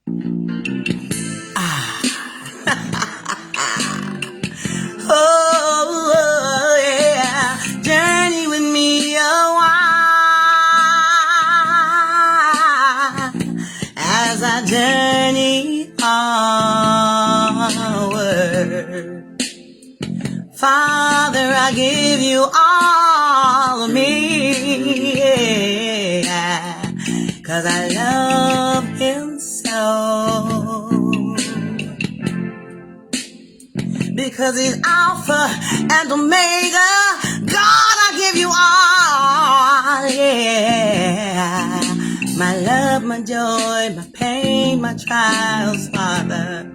Oh, yeah. Journey with me a while as I journey onward. Father, I give you all of me, yeah, 'cause I love him so. Because he's Alpha and Omega. God, I give you all, yeah. My love, my joy, my pain, my trials, Father.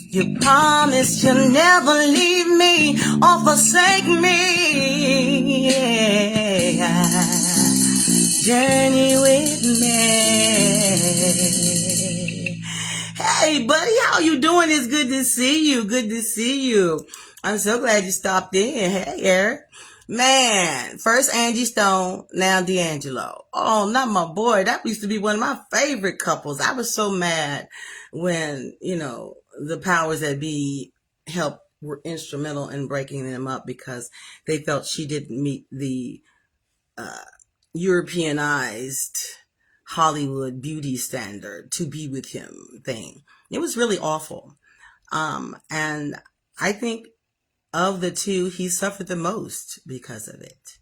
You promised you'll never leave me or forsake me, yeah. Journey with me. Hey, buddy, how you doing? It's good to see you. Good to see you. I'm so glad you stopped in. Hey, Eric. Man, first Angie Stone, now D'Angelo. Oh, not my boy. That used to be one of my favorite couples. I was so mad when, the powers that be were instrumental in breaking them up because they felt she didn't meet the Europeanized Hollywood beauty standard to be with him thing. It was really awful. And I think of the two, he suffered the most because of it.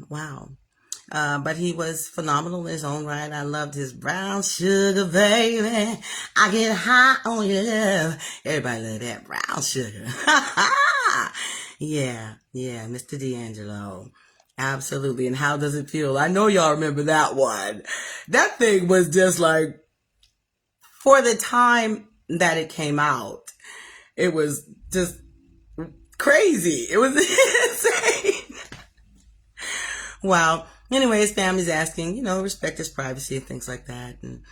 Wow. But he was phenomenal in his own right. I loved his brown sugar, baby. I get high on your love. Everybody love that brown sugar. Yeah, Mr. D'Angelo. Absolutely. And how does it feel? I know y'all remember that one. That thing was just like, for the time that it came out, it was just crazy. It was insane. Wow. Anyway, his family's asking, respect his privacy and things like that. And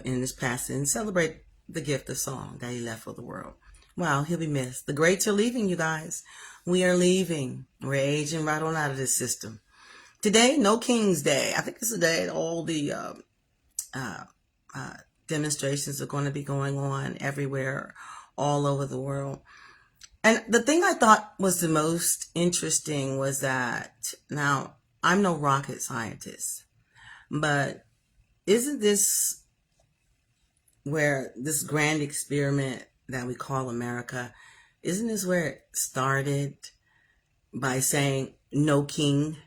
in his passing, celebrate the gift of song that he left for the world. Wow, he'll be missed. The greats are leaving, you guys. We are leaving. We're aging right on out of this system. Today, no King's Day. I think it's the day all the demonstrations are going to be going on everywhere, all over the world. And the thing I thought was the most interesting was that, now, I'm no rocket scientist, but isn't this where this grand experiment that we call America, isn't this where it started by saying no king?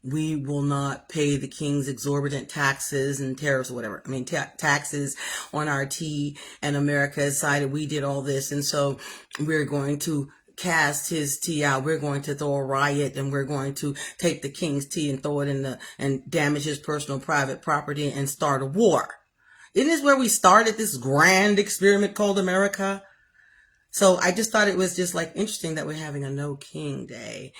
We will not pay the king's exorbitant taxes and tariffs or whatever. I mean, taxes on our tea, and America decided we did all this. And so we're going to cast his tea out. We're going to throw a riot, and we're going to take the king's tea and throw it and damage his personal private property and start a war. Isn't this where we started this grand experiment called America? So I just thought it was just like interesting that we're having a no king day.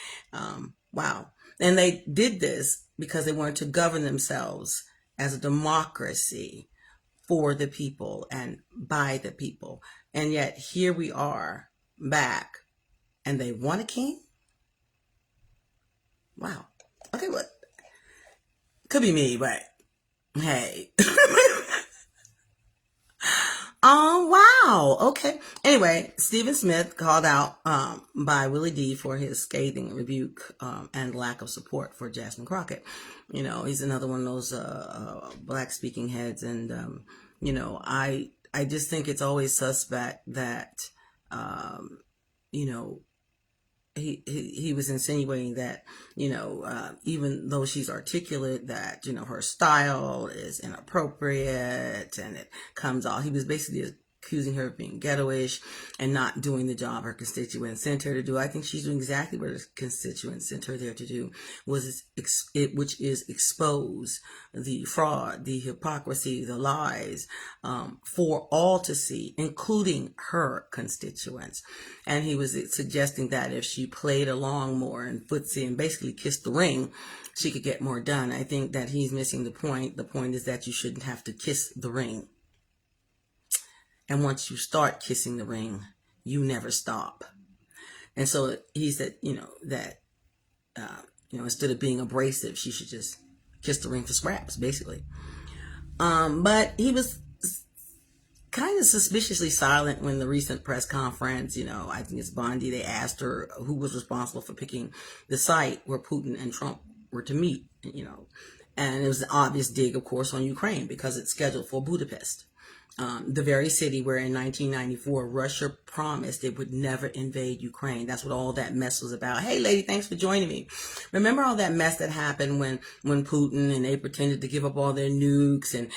Wow. And they did this because they wanted to govern themselves as a democracy for the people and by the people. And yet here we are back, and they want a king? Wow. Okay, well, could be me, but hey. Oh, wow. Okay. Anyway, Stephen Smith called out by Willie D for his scathing rebuke and lack of support for Jasmine Crockett. He's another one of those black speaking heads. And, I just think it's always suspect that, he was insinuating that, even though she's articulate, that, her style is inappropriate and it comes off. He was basically accusing her of being ghettoish and not doing the job her constituents sent her to do. I think she's doing exactly what her constituents sent her there to do, which is expose the fraud, the hypocrisy, the lies, for all to see, including her constituents. And he was suggesting that if she played along more and footsie and basically kissed the ring, she could get more done. I think that he's missing the point. The point is that you shouldn't have to kiss the ring. And once you start kissing the ring, you never stop. And so he said, that, instead of being abrasive, she should just kiss the ring for scraps, basically. But he was kind of suspiciously silent when the recent press conference, I think it's Bondi, they asked her who was responsible for picking the site where Putin and Trump were to meet, and it was an obvious dig, of course, on Ukraine because it's scheduled for Budapest. The very city where in 1994 Russia promised it would never invade Ukraine. That's what all that mess was about. Hey, lady, thanks for joining me. Remember all that mess that happened when Putin and they pretended to give up all their nukes and,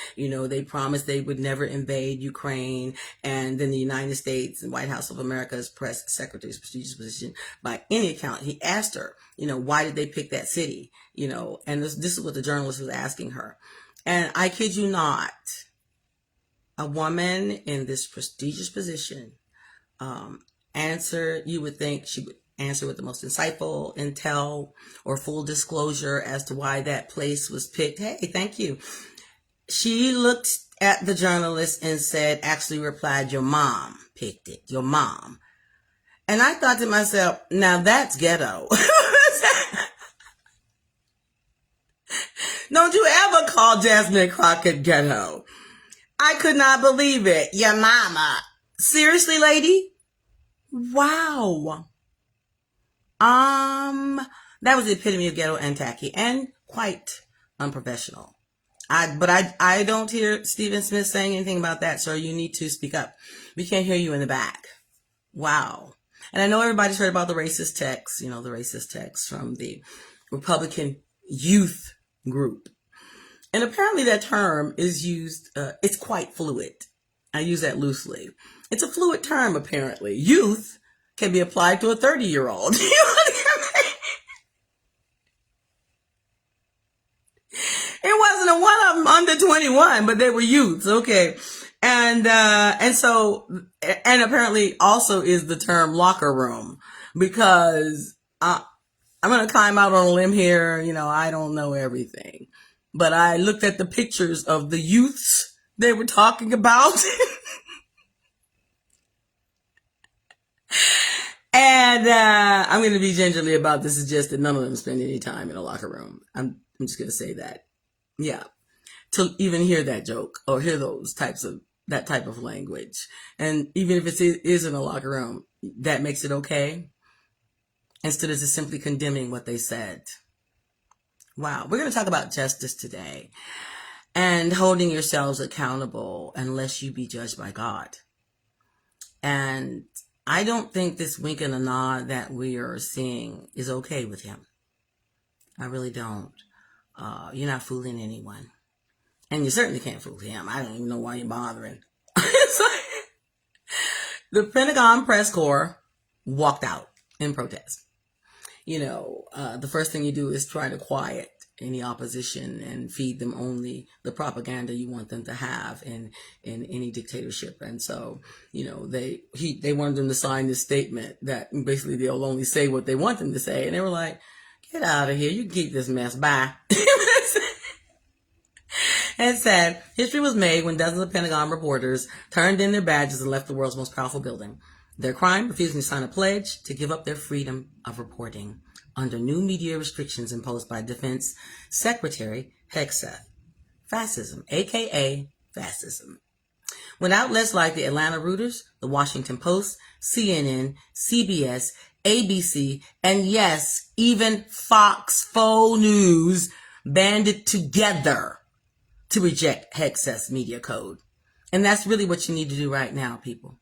they promised they would never invade Ukraine. And then the United States and White House of America's press secretary's prestigious position, by any account, he asked her, why did they pick that city? And this is what the journalist was asking her. And I kid you not, a woman in this prestigious position you would think she would answer with the most insightful intel or full disclosure as to why that place was picked. Hey, thank you. She looked at the journalist and actually replied, your mom picked it, your mom. And I thought to myself, now that's ghetto. Don't you ever call Jasmine Crockett ghetto. I could not believe it. Your mama. Seriously, lady? Wow. That was the epitome of ghetto and tacky and quite unprofessional. I don't hear Stephen Smith saying anything about that, sir. You need to speak up. We can't hear you in the back. Wow. And I know everybody's heard about the racist text, from the Republican youth group. And apparently that term is used, it's quite fluid. I use that loosely. It's a fluid term, apparently. Youth can be applied to a 30-year-old. It wasn't a one of them under 21, but they were youths. Okay. And so apparently also is the term locker room, because I'm going to climb out on a limb here. I don't know everything. But I looked at the pictures of the youths they were talking about. And I'm going to be gingerly about this. It's just that none of them spend any time in a locker room. I'm just going to say that. Yeah. To even hear that joke or hear that type of language. And even if it is in a locker room, that makes it okay. Instead of just simply condemning what they said. Wow. We're going to talk about justice today and holding yourselves accountable unless you be judged by God. And I don't think this wink and a nod that we are seeing is okay with him. I really don't. You're not fooling anyone. And you certainly can't fool him. I don't even know why you're bothering. The Pentagon press corps walked out in protest. The first thing you do is try to quiet any opposition and feed them only the propaganda you want them to have in any dictatorship. And so, they wanted them to sign this statement that basically they'll only say what they want them to say. And they were like, get out of here. You can keep this mess. Bye. And it said, history was made when dozens of Pentagon reporters turned in their badges and left the world's most powerful building. Their crime, refusing to sign a pledge to give up their freedom of reporting under new media restrictions imposed by Defense Secretary Hegseth. Fascism, aka fascism. When outlets like the Atlanta Reuters, the Washington Post, CNN, CBS, ABC, and yes, even Fox News banded together to reject Hegseth's media code. And that's really what you need to do right now, people.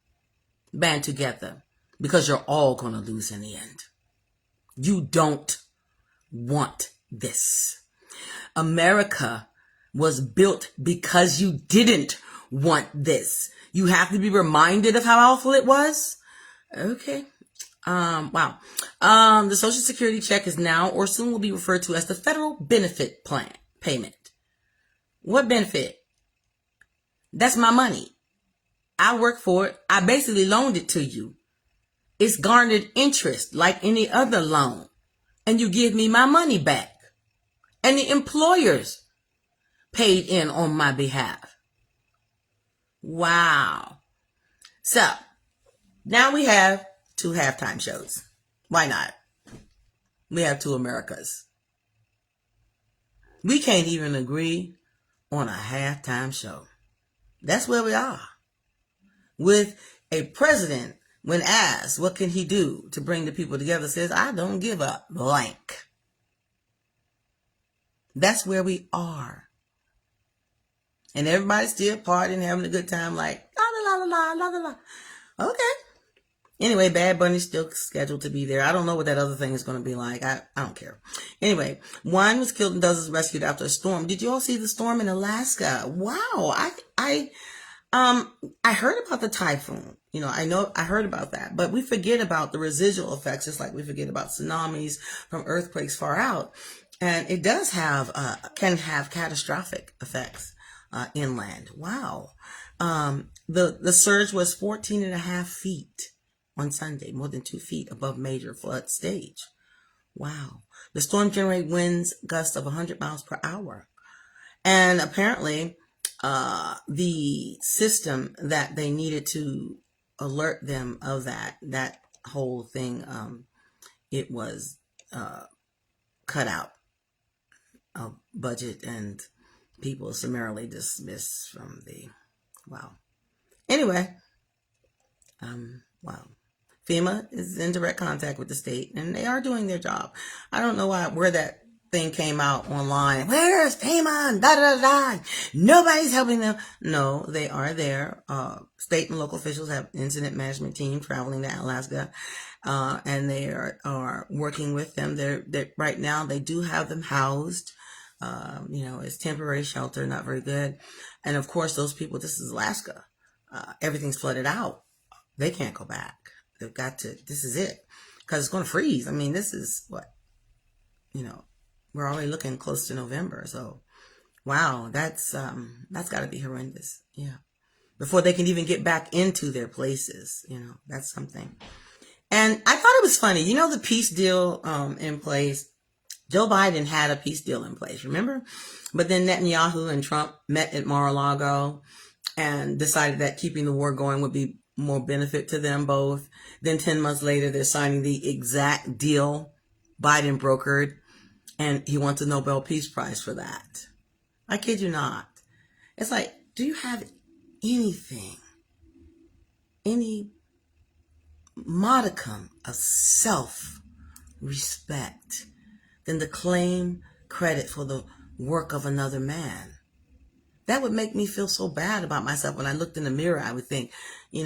Band together, because you're all going to lose in the end. You don't want this. America was built because you didn't want this. You have to be reminded of how awful it was. Okay. Wow. The Social Security check is now or soon will be referred to as the federal benefit plan payment. What benefit? That's my money. I work for it. I basically loaned it to you. It's garnered interest like any other loan. And you give me my money back. And the employers paid in on my behalf. Wow. So, now we have 2 halftime shows. Why not? We have 2 Americas. We can't even agree on a halftime show. That's where we are. With a president, when asked what can he do to bring the people together, says, I don't give a blank. That's where we are. And everybody's still partying, having a good time, like, la la la la la la la. Okay. Anyway, Bad Bunny's still scheduled to be there. I don't know what that other thing is going to be like. I don't care. Anyway, one was killed and dozens rescued after a storm. Did you all see the storm in Alaska? Wow. I heard about the typhoon. I heard about that, but we forget about the residual effects, just like we forget about tsunamis from earthquakes far out. And it does can have catastrophic effects, inland. Wow. The surge was 14 and a half feet on Sunday, more than 2 feet above major flood stage. Wow. The storm generated winds gusts of 100 miles per hour. And apparently, the system that they needed to alert them of that whole thing, it was cut out of budget, and people summarily dismissed from the, wow. Anyway, wow. FEMA is in direct contact with the state, and they are doing their job. I don't know where that thing came out online. Where's FEMA? Da da da. Nobody's helping them. No, they are there. State and local officials have incident management team traveling to Alaska, and they are working with them. They're right now. They do have them housed. It's temporary shelter, not very good. And of course, those people. This is Alaska. Everything's flooded out. They can't go back. They've got to. This is it, because it's going to freeze. I mean, this is what. We're already looking close to November. So, wow, that's got to be horrendous. Yeah. Before they can even get back into their places, that's something. And I thought it was funny. The peace deal in place. Joe Biden had a peace deal in place, remember? But then Netanyahu and Trump met at Mar-a-Lago and decided that keeping the war going would be more benefit to them both. Then 10 months later, they're signing the exact deal Biden brokered. And he wants a Nobel Peace Prize for that. I kid you not. It's like, do you have anything, any modicum of self-respect than to claim credit for the work of another man? That would make me feel so bad about myself. When I looked in the mirror, I would think, you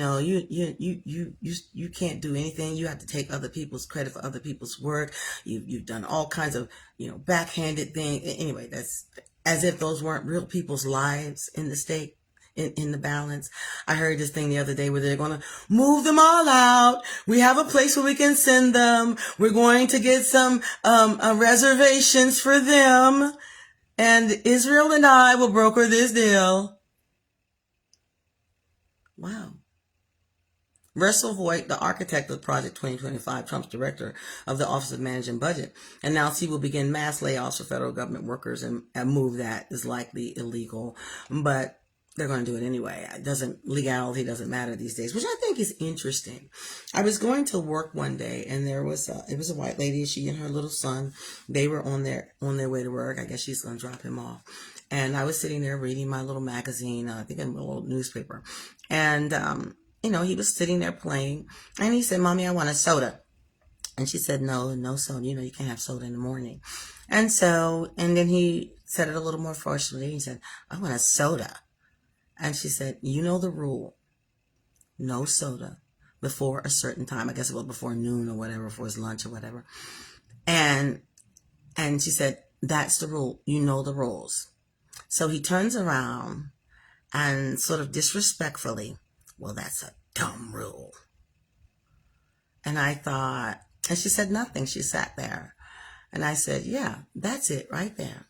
can't do anything. You have to take other people's credit for other people's work. You've done all kinds of, backhanded things. Anyway, that's as if those weren't real people's lives in the stake, in the balance. I heard this thing the other day where they're going to move them all out. We have a place where we can send them. We're going to get some reservations for them. And Israel and I will broker this deal. Wow. Russell Hoyt, the architect of Project 2025, Trump's director of the Office of Management Budget, announced he will begin mass layoffs for federal government workers, and a move that is likely illegal. But they're going to do it anyway. Legality doesn't matter these days, which I think is interesting. I was going to work one day, and it was a white lady. She and her little son, they were on their way to work. I guess she's going to drop him off. And I was sitting there reading my little magazine, I think a little newspaper. And, he was sitting there playing, and he said, "Mommy, I want a soda." And she said, no soda. You can't have soda in the morning. And then he said it a little more forcefully. He said, "I want a soda." And she said, "You know the rule. No soda before a certain time." I guess it was before noon or whatever, before his lunch or whatever. And she said, "That's the rule. You know the rules." So he turns around and sort of disrespectfully, "Well, that's a dumb rule." And I thought, and she said nothing. She sat there. And I said, "Yeah, that's it right there.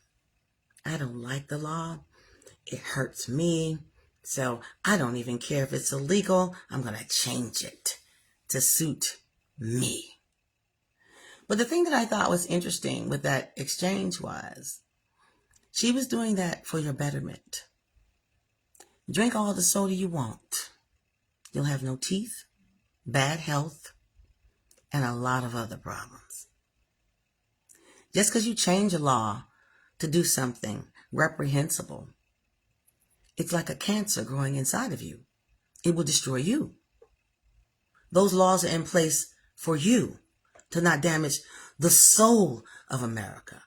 I don't like the law. It hurts me. So I don't even care if it's illegal. I'm going to change it to suit me." But the thing that I thought was interesting with that exchange was she was doing that for your betterment. Drink all the soda you want. You'll have no teeth, bad health, and a lot of other problems. Just because you change a law to do something reprehensible It's like a cancer growing inside of you. It will destroy you. Those laws are in place for you to not damage the soul of America.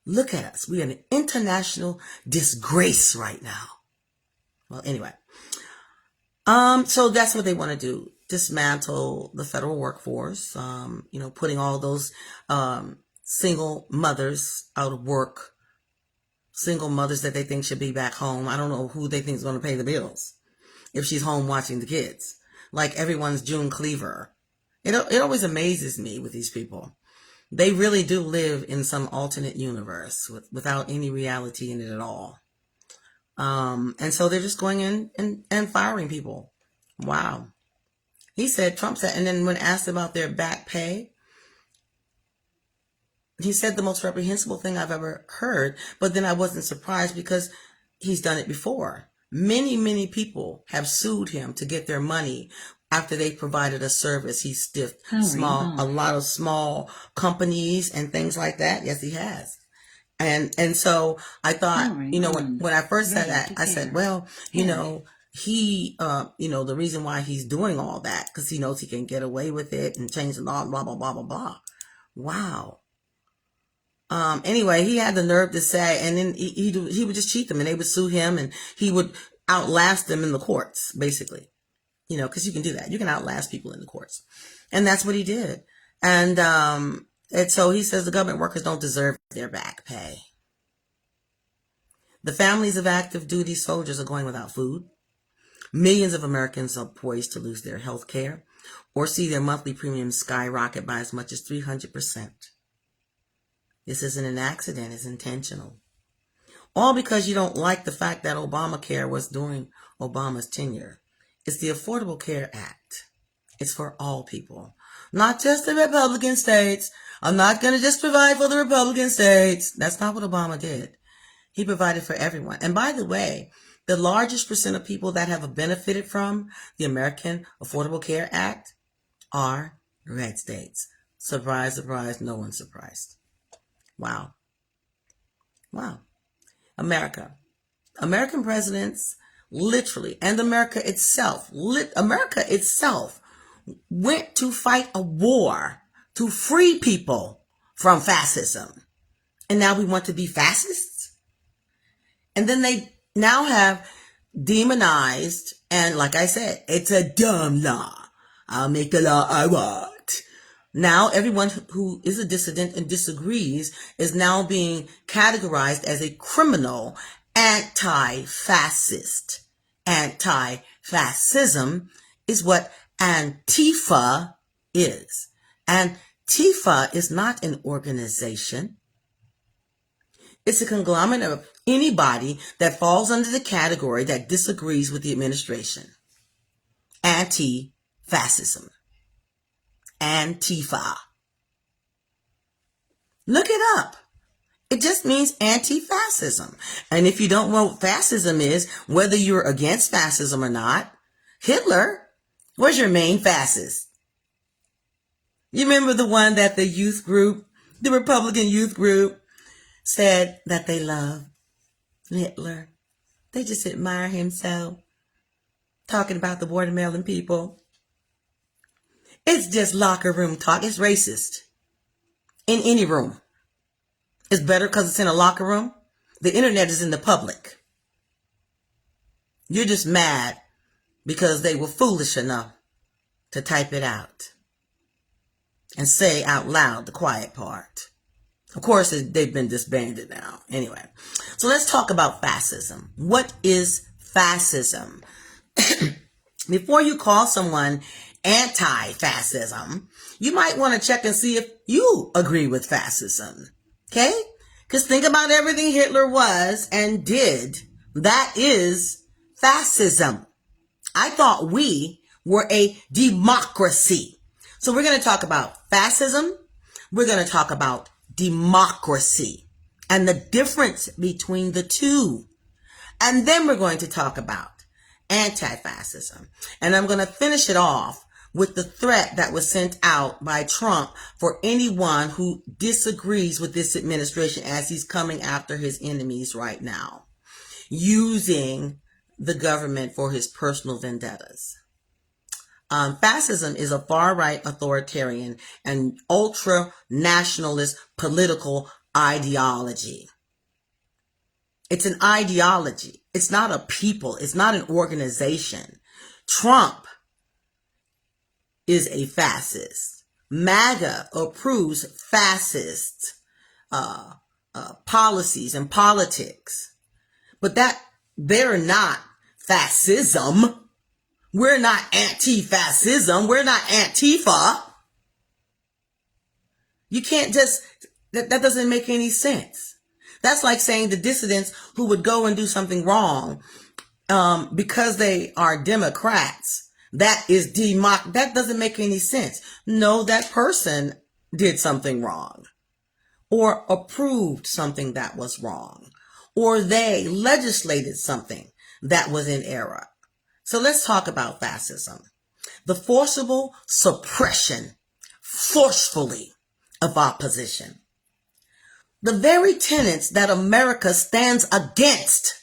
Look at us. We are an international disgrace right now. Well, anyway. So that's what they want to do. Dismantle the federal workforce, putting all those single mothers out of work, single mothers that they think should be back home. I don't know who they think is going to pay the bills if she's home watching the kids. Like everyone's June Cleaver. It always amazes me with these people. They really do live in some alternate universe without any reality in it at all. And so they're just going in and firing people. Wow. Trump said, and then when asked about their back pay, he said the most reprehensible thing I've ever heard, but then I wasn't surprised because he's done it before. Many, many people have sued him to get their money after they provided a service. He stiffed a lot of small companies and things like that. Yes, he has. And so I thought, when I first said that, I said, well, he, the reason why he's doing all that, because he knows he can get away with it and change the law, blah, blah, blah, blah, blah. Wow. Anyway, he had the nerve to say, and then he would just cheat them and they would sue him and he would outlast them in the courts, basically, because you can do that. You can outlast people in the courts. And that's what he did. And so he says the government workers don't deserve their back pay. The families of active duty soldiers are going without food. Millions of Americans are poised to lose their health care or see their monthly premiums skyrocket by as much as 300%. This isn't an accident, it's intentional. All because you don't like the fact that Obamacare was during Obama's tenure. It's the Affordable Care Act. It's for all people, not just the Republican states. I'm not going to just provide for the Republican states. That's not what Obama did. He provided for everyone. And by the way, the largest percent of people that have benefited from the American Affordable Care Act are red states. Surprise, surprise, no one's surprised. Wow. America. American presidents, literally, and America itself went to fight a war to free people from fascism. And now we want to be fascists? And then they now have demonized, and like I said, it's a dumb law. I'll make the law I want. Now everyone who is a dissident and disagrees is now being categorized as a criminal anti-fascist. Anti-fascism is what Antifa is. Antifa is not an organization. It's a conglomerate of anybody that falls under the category that disagrees with the administration. Anti-fascism. Antifa. Look it up. It just means anti-fascism. And if you don't know what fascism is, whether you're against fascism or not, Hitler was your main fascist. You remember the one that the youth group, the Republican youth group, said that they love Hitler. They just admire him so. Talking about the watermelon people. It's just locker room talk. It's racist. In any room. It's better because it's in a locker room. The internet is in the public. You're just mad because they were foolish enough to type it out and say out loud the quiet part. Of course, they've been disbanded now. Anyway, so let's talk about fascism. What is fascism? Before you call someone anti-fascism, you might want to check and see if you agree with fascism. Okay? Because think about everything Hitler was and did. That is fascism. I thought we were a democracy. So we're going to talk about fascism. We're going to talk about democracy and the difference between the two. And then we're going to talk about anti-fascism. And I'm going to finish it off with the threat that was sent out by Trump for anyone who disagrees with this administration as he's coming after his enemies right now, using the government for his personal vendettas. Fascism is a far-right authoritarian and ultra-nationalist political ideology. It's an ideology. It's not a people. It's not an organization. Trump is a fascist. MAGA approves fascist policies and politics. But they're not fascism. We're not anti-fascism. We're not Antifa. You can't just, that doesn't make any sense. That's like saying the dissidents who would go and do something wrong because they are Democrats. That doesn't make any sense. No, that person did something wrong or approved something that was wrong, or they legislated something that was in error. So let's talk about fascism. The forcible suppression, forcefully, of opposition. The very tenets that America stands against.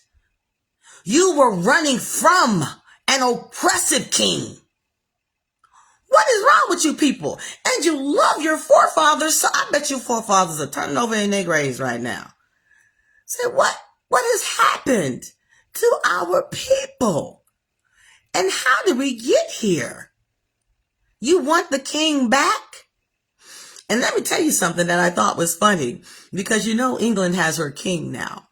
You were running from an oppressive king. What is wrong with you people? And you love your forefathers, so I bet your forefathers are turning over in their graves right now. Say, what has happened to our people? And how did we get here? You want the king back? And let me tell you something that I thought was funny, because England has her king now.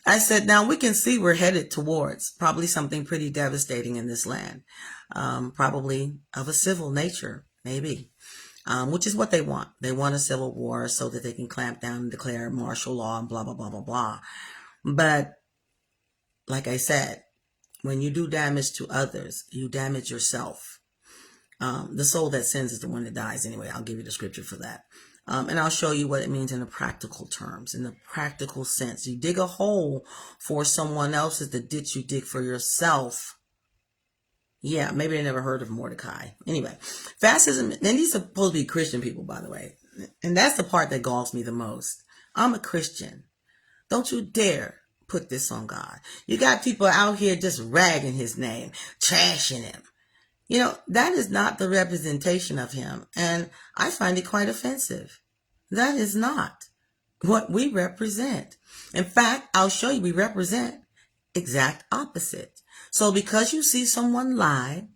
I said, now we can see we're headed towards probably something pretty devastating in this land, probably of a civil nature, maybe, which is what they want. They want a civil war so that they can clamp down and declare martial law and blah, blah, blah, blah, blah. But like I said, when you do damage to others, you damage yourself. The soul that sins is the one that dies anyway. I'll give you the scripture for that. And I'll show you what it means in the practical terms, in the practical sense. You dig a hole for someone else is the ditch you dig for yourself. Yeah, maybe they never heard of Mordecai. Anyway, fascism, and these are supposed to be Christian people, by the way. And that's the part that galls me the most. I'm a Christian. Don't you dare put this on God. You got people out here just ragging his name, trashing him. That is not the representation of him. And I find it quite offensive. That is not what we represent. In fact, I'll show you we represent exact opposite. So because you see someone lie,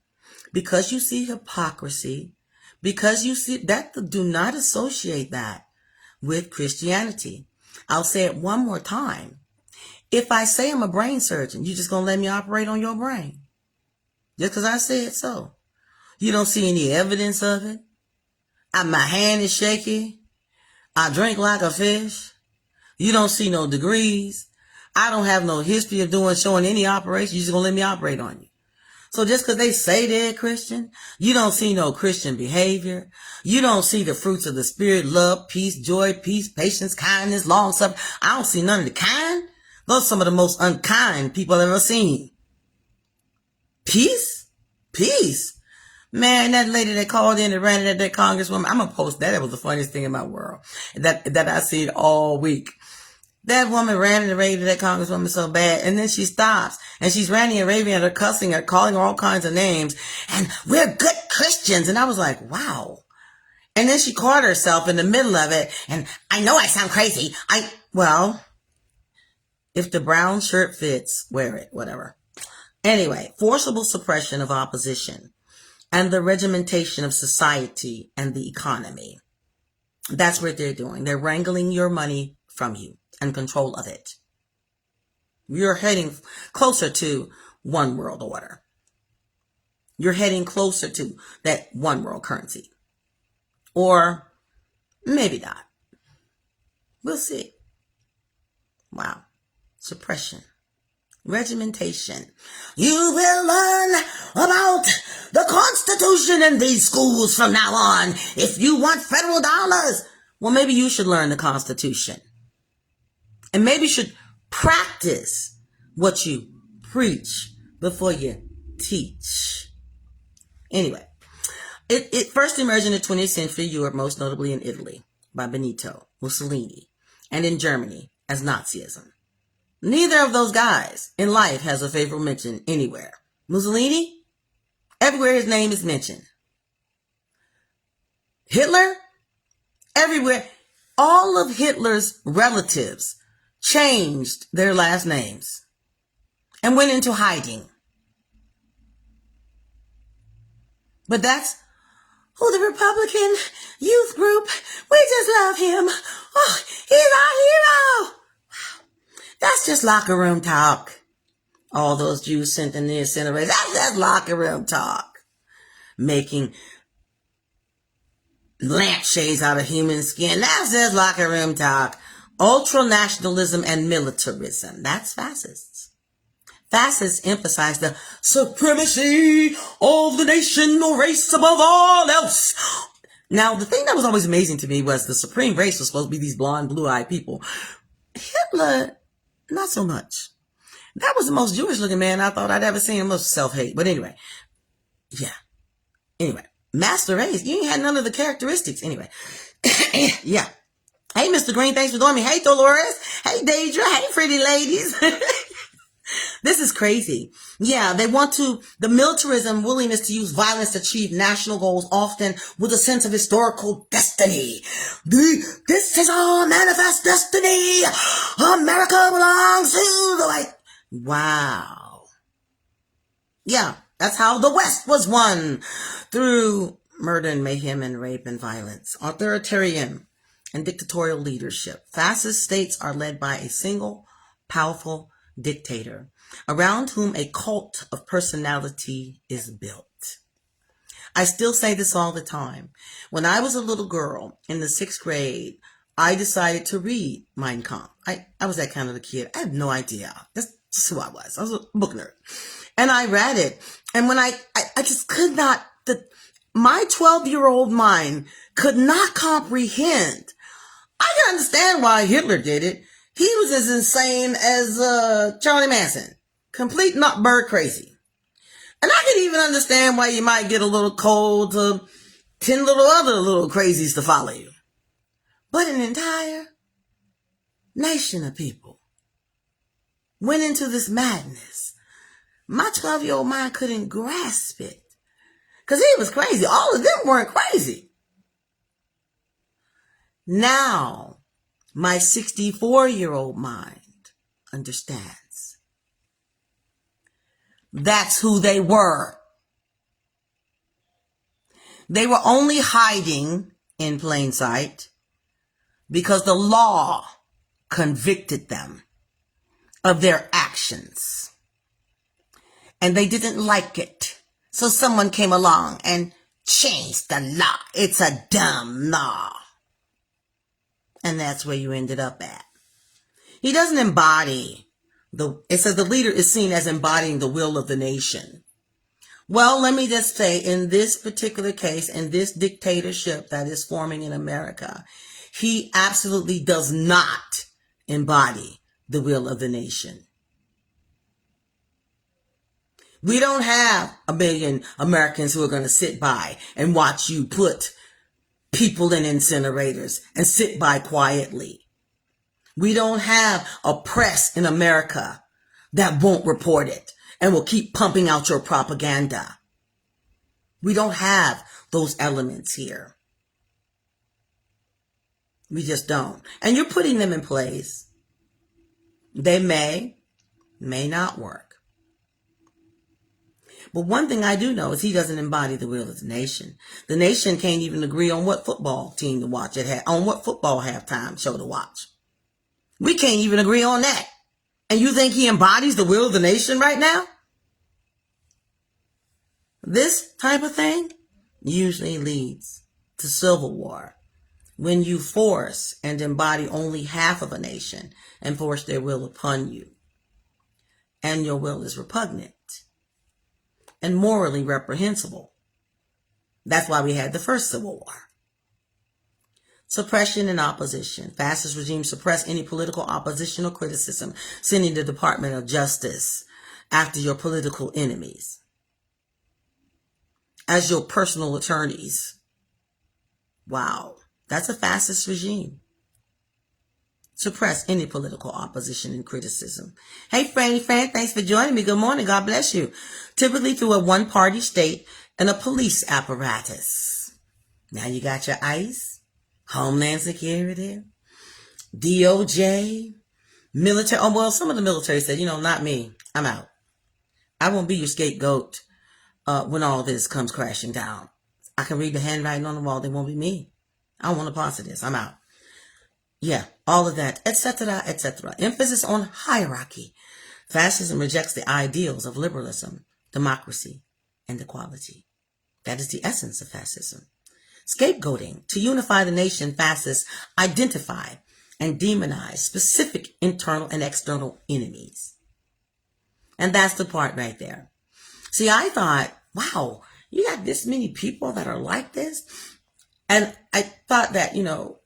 because you see hypocrisy, because you see that, do not associate that with Christianity. I'll say it one more time. If I say I'm a brain surgeon, you just going to let me operate on your brain? Just because I said so. You don't see any evidence of it. My hand is shaky. I drink like a fish. You don't see no degrees. I don't have no history of showing any operation. You're just going to let me operate on you. So just because they say they're Christian, you don't see no Christian behavior. You don't see the fruits of the Spirit, love, peace, joy, peace, patience, kindness, long suffering. I don't see none of the kind. Those are some of the most unkind people I've ever seen. Peace? Peace. Man, that lady that called in and ran at that congresswoman, I'm going to post that. That was the funniest thing in my world that I see all week. That woman ran and raved at that congresswoman so bad, and then she stops, and she's ranting and raving at her, cussing her, calling her all kinds of names, and we're good Christians. And I was like, wow. And then she caught herself in the middle of it, and I know I sound crazy. Well, if the brown shirt fits, wear it, whatever. Anyway, forcible suppression of opposition and the regimentation of society and the economy. That's what they're doing. They're wrangling your money from you and control of it. You're heading closer to one world order. You're heading closer to that one world currency. Or maybe not. We'll see. Wow. Suppression. Regimentation. You will learn about the Constitution in these schools from now on. If you want federal dollars, well, maybe you should learn the Constitution. And maybe you should practice what you preach before you teach. Anyway, it first emerged in the 20th century Europe, most notably in Italy, by Benito Mussolini, and in Germany as Nazism. Neither of those guys in life has a favorable mention anywhere. Mussolini, everywhere his name is mentioned. Hitler, everywhere. All of Hitler's relatives changed their last names and went into hiding. But that's who the Republican youth group, we just love him. Oh, he's our hero. That's just locker room talk. All those Jews sent in the incinerator, that's just locker room talk. Making lampshades out of human skin, that's just locker room talk. Ultra-nationalism and militarism, that's fascists. Fascists emphasize the supremacy of the nation or race above all else. Now, the thing that was always amazing to me was the supreme race was supposed to be these blonde, blue-eyed people. Hitler, not so much. That was the most Jewish-looking man I thought I'd ever seen. Him. Most self-hate. But anyway, yeah. Anyway, master race. You ain't had none of the characteristics. Anyway, yeah. Hey, Mr. Green, thanks for joining me. Hey, Dolores. Hey, Deidre. Hey, pretty ladies. This is crazy. Yeah, they want to, the militarism, willingness to use violence to achieve national goals, often with a sense of historical destiny. This is our manifest destiny. America belongs to the white. Wow. Yeah, that's how the West was won. Through murder and mayhem and rape and violence. Authoritarian and dictatorial leadership. Fascist states are led by a single, powerful dictator, around whom a cult of personality is built. I still say this all the time. When I was a little girl in the 6th grade, I decided to read Mein Kampf. I was that kind of a kid. I had no idea. That's just who I was. I was a book nerd. And I read it. And when I just could not, my 12-year-old mind could not comprehend. I can understand why Hitler did it. He was as insane as Charlie Manson. Complete not bird crazy. And I can even understand why you might get a little cold to 10 little other little crazies to follow you. But an entire nation of people went into this madness. My 12-year-old mind couldn't grasp it. Because he was crazy. All of them weren't crazy. Now, my 64-year-old mind understands. That's who they were. They were only hiding in plain sight because the law convicted them of their actions. And they didn't like it. So someone came along and changed the law. It's a dumb law. And that's where you ended up at. He doesn't embody it says the leader is seen as embodying the will of the nation. Well, let me just say, in this particular case, in this dictatorship that is forming in America, he absolutely does not embody the will of the nation. We don't have 1 million Americans who are going to sit by and watch you put people in incinerators and sit by quietly. We don't have a press in America that won't report it and will keep pumping out your propaganda. We don't have those elements here. We just don't. And you're putting them in place. They may not work. But one thing I do know is he doesn't embody the will of the nation. The nation can't even agree on what football team to watch on what football halftime show to watch. We can't even agree on that. And you think he embodies the will of the nation right now? This type of thing usually leads to civil war. When you force and embody only half of a nation and force their will upon you. And your will is repugnant and morally reprehensible. That's why we had the first Civil War. Suppression and opposition. Fascist regimes suppress any political opposition or criticism, sending the Department of Justice after your political enemies as your personal attorneys. Wow, that's a fascist regime. suppress any political opposition and criticism. Hey, Franny Fran, thanks for joining me. Good morning. God bless you. Typically through a one-party state and a police apparatus. Now you got your ICE, Homeland Security, DOJ, military. Oh, well, some of the military said, not me. I'm out. I won't be your scapegoat when all this comes crashing down. I can read the handwriting on the wall. They won't be me. I don't want a part of this. I'm out. Yeah, all of that, etc., etc. Emphasis on hierarchy. Fascism rejects the ideals of liberalism, democracy, and equality. That is the essence of fascism. Scapegoating. To unify the nation, fascists identify and demonize specific internal and external enemies. And that's the part right there. See, I thought, wow, you got this many people that are like this? And I thought that,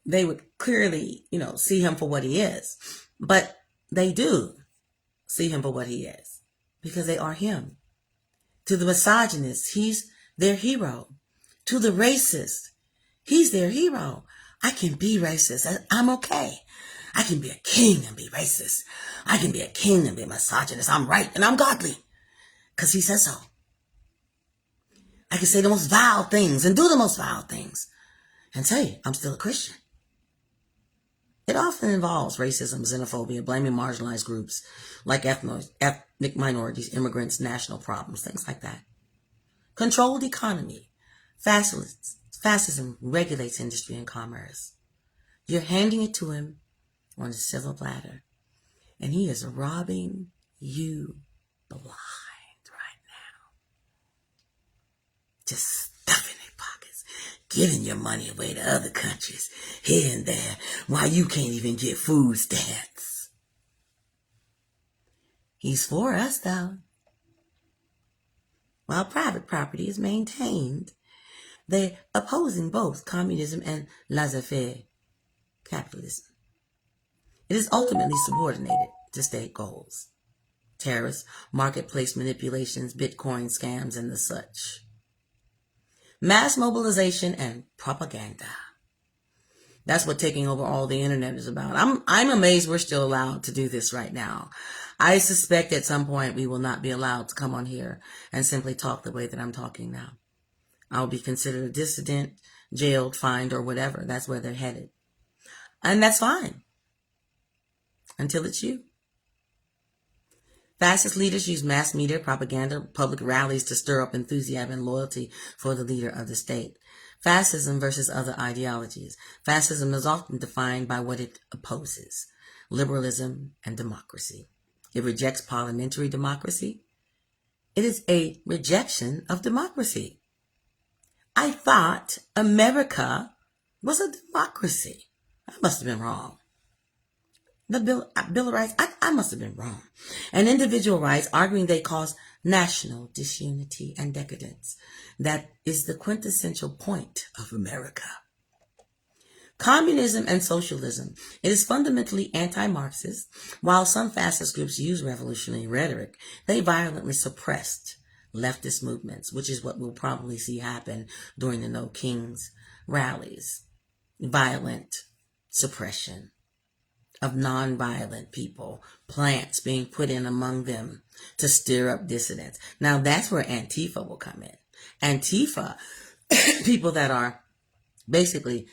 they would clearly, see him for what he is. But they do see him for what he is because they are him. To the misogynist, he's their hero. To the racist, he's their hero. I can be racist. I'm okay. I can be a king and be racist. I can be a king and be a misogynist. I'm right and I'm godly because he says so. I can say the most vile things and do the most vile things and say I'm still a Christian. It often involves racism, xenophobia, blaming marginalized groups like ethnic minorities, immigrants, national problems, things like that. Controlled economy. Fascism regulates industry and commerce. You're handing it to him on a silver platter, and he is robbing you blind right now. Just stuffing their pockets, giving your money away to other countries here and there while you can't even get food stamps. He's for us, though. While private property is maintained, they're opposing both communism and laissez-faire capitalism. It is ultimately subordinated to state goals. Tariffs, marketplace manipulations, Bitcoin scams, and the such. Mass mobilization and propaganda. That's what taking over all the internet is about. I'm amazed we're still allowed to do this right now. I suspect at some point we will not be allowed to come on here and simply talk the way that I'm talking now. I'll be considered a dissident, jailed, fined, or whatever. That's where they're headed. And that's fine. Until it's you. Fascist leaders use mass media, propaganda, public rallies to stir up enthusiasm and loyalty for the leader of the state. Fascism versus other ideologies. Fascism is often defined by what it opposes: liberalism and democracy. It rejects parliamentary democracy. It is a rejection of democracy. I thought America was a democracy. I must have been wrong. The Bill of Rights, I must have been wrong. And individual rights, arguing they cause national disunity and decadence. That is the quintessential point of America. Communism and socialism. It is fundamentally anti-Marxist. While some fascist groups use revolutionary rhetoric, they violently suppressed leftist movements, which is what we'll probably see happen during the No Kings rallies. Violent suppression of non-violent people, plants being put in among them to stir up dissidents. Now that's where Antifa will come in. Antifa, people that are basically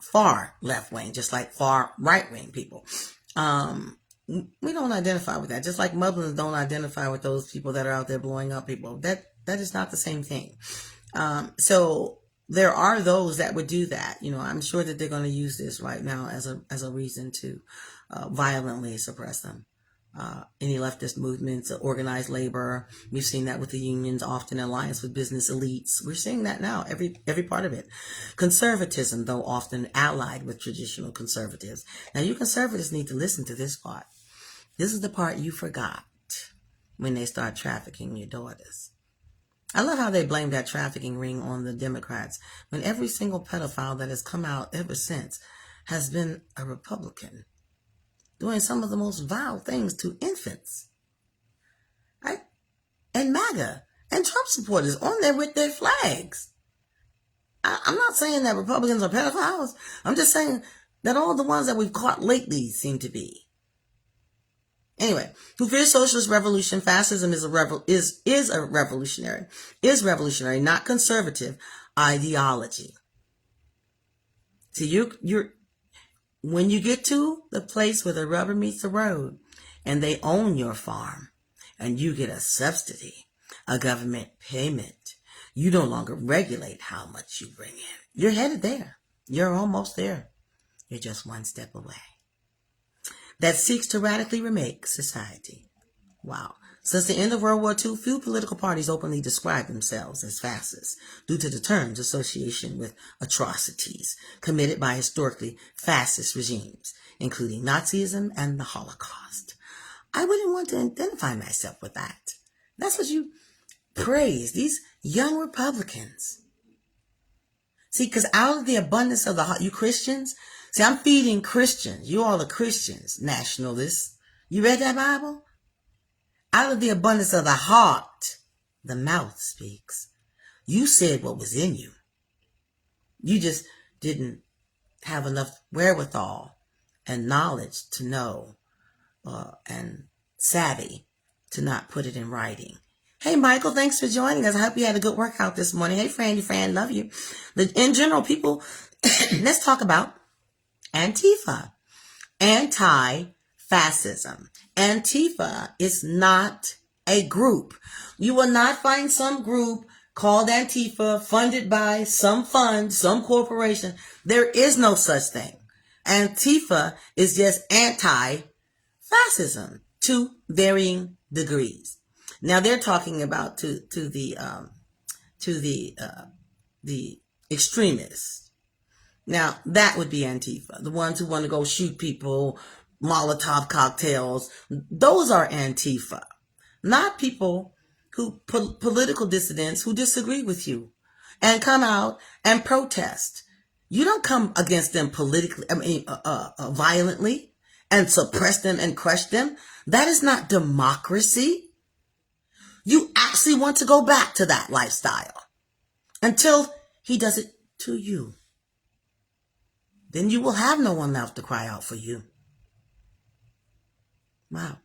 far left-wing, just like far right-wing people. We don't identify with that. Just like Muslims don't identify with those people that are out there blowing up people. That is not the same thing. So there are those that would do that. I'm sure that they're going to use this right now as a reason to violently suppress them. Any leftist movements, organized labor, we've seen that with the unions, often in alliance with business elites. We're seeing that now, every part of it. Conservatism, though often allied with traditional conservatives. Now, you conservatives need to listen to this part. This is the part you forgot when they start trafficking your daughters. I love how they blame that trafficking ring on the Democrats when every single pedophile that has come out ever since has been a Republican, doing some of the most vile things to infants. Right? And MAGA and Trump supporters on there with their flags. I'm not saying that Republicans are pedophiles. I'm just saying that all the ones that we've caught lately seem to be. Anyway, who fears socialist revolution, fascism is revolutionary, not conservative ideology. See, when you get to the place where the rubber meets the road and they own your farm and you get a subsidy, a government payment, you no longer regulate how much you bring in. You're headed there. You're almost there. You're just one step away. That seeks to radically remake society. Wow. Since the end of World War II, few political parties openly describe themselves as fascists due to the term's association with atrocities committed by historically fascist regimes, including Nazism and the Holocaust. I wouldn't want to identify myself with that. That's what you praise, these young Republicans. See, because out of the abundance of the heart, you Christians, see, I'm feeding Christians. You all are Christians, nationalists. You read that Bible? Out of the abundance of the heart, the mouth speaks. You said what was in you. You just didn't have enough wherewithal and knowledge to know and savvy to not put it in writing. Hey, Michael, thanks for joining us. I hope you had a good workout this morning. Hey, Fran, love you. In general, people, let's talk about Antifa, anti-fascism. Antifa is not a group. You will not find some group called Antifa funded by some fund, some corporation. There is no such thing. Antifa is just anti-fascism to varying degrees. Now they're talking about to the extremists. Now that would be Antifa, the ones who want to go shoot people, Molotov cocktails. Those are Antifa, not people who political dissidents who disagree with you and come out and protest. You don't come against them politically, violently and suppress them and crush them. That is not democracy. You actually want to go back to that lifestyle until he does it to you. Then you will have no one left to cry out for you. Wow.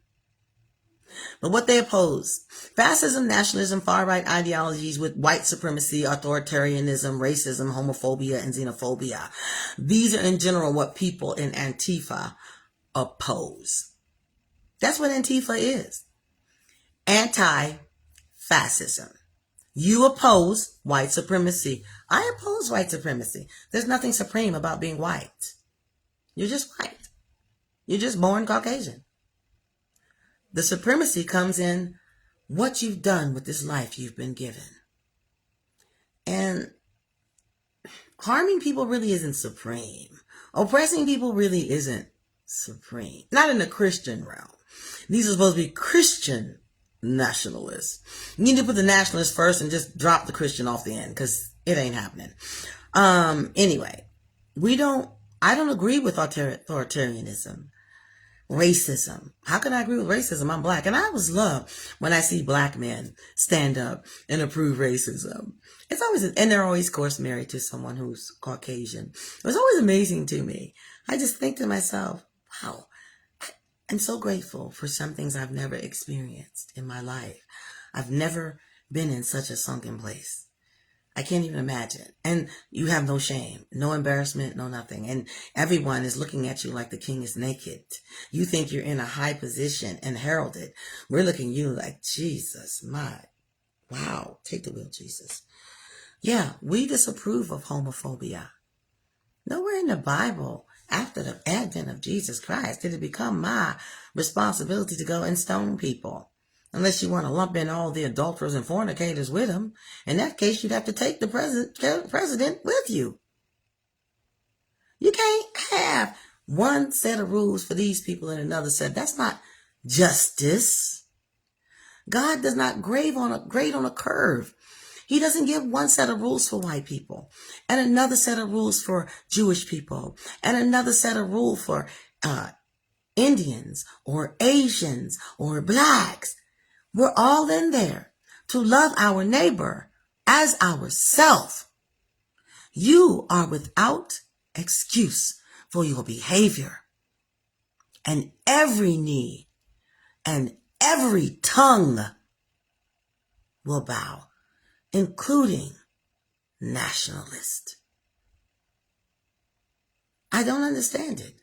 But what they oppose, fascism, nationalism, far-right ideologies with white supremacy, authoritarianism, racism, homophobia, and xenophobia. These are in general what people in Antifa oppose. That's what Antifa is. Anti-fascism. You oppose white supremacy. I oppose white supremacy. There's nothing supreme about being white. You're just white. You're just born Caucasian. The supremacy comes in what you've done with this life you've been given. And harming people really isn't supreme. Oppressing people really isn't supreme. Not in the Christian realm. These are supposed to be Christian nationalists. You need to put the nationalists first and just drop the Christian off the end because it ain't happening. Anyway, I don't agree with authoritarianism. Racism. How can I agree with racism? I'm black. And I always love when I see black men stand up and approve racism. It's always, and they're always, of course, married to someone who's Caucasian. It's always amazing to me. I just think to myself, wow, I'm so grateful for some things I've never experienced in my life. I've never been in such a sunken place. I can't even imagine. And you have no shame, no embarrassment, no nothing. And everyone is looking at you like the king is naked. You think you're in a high position and heralded. We're looking at you like, Jesus, wow, take the wheel, Jesus. Yeah, we disapprove of homophobia. Nowhere in the Bible, after the advent of Jesus Christ, did it become my responsibility to go and stone people. Unless you want to lump in all the adulterers and fornicators with him. In that case, you'd have to take the president with you. You can't have one set of rules for these people and another set. That's not justice. God does not grade on a curve. He doesn't give one set of rules for white people and another set of rules for Jewish people and another set of rules for Indians or Asians or blacks. We're all in there to love our neighbor as ourself. You are without excuse for your behavior. And every knee and every tongue will bow, including nationalists. I don't understand it.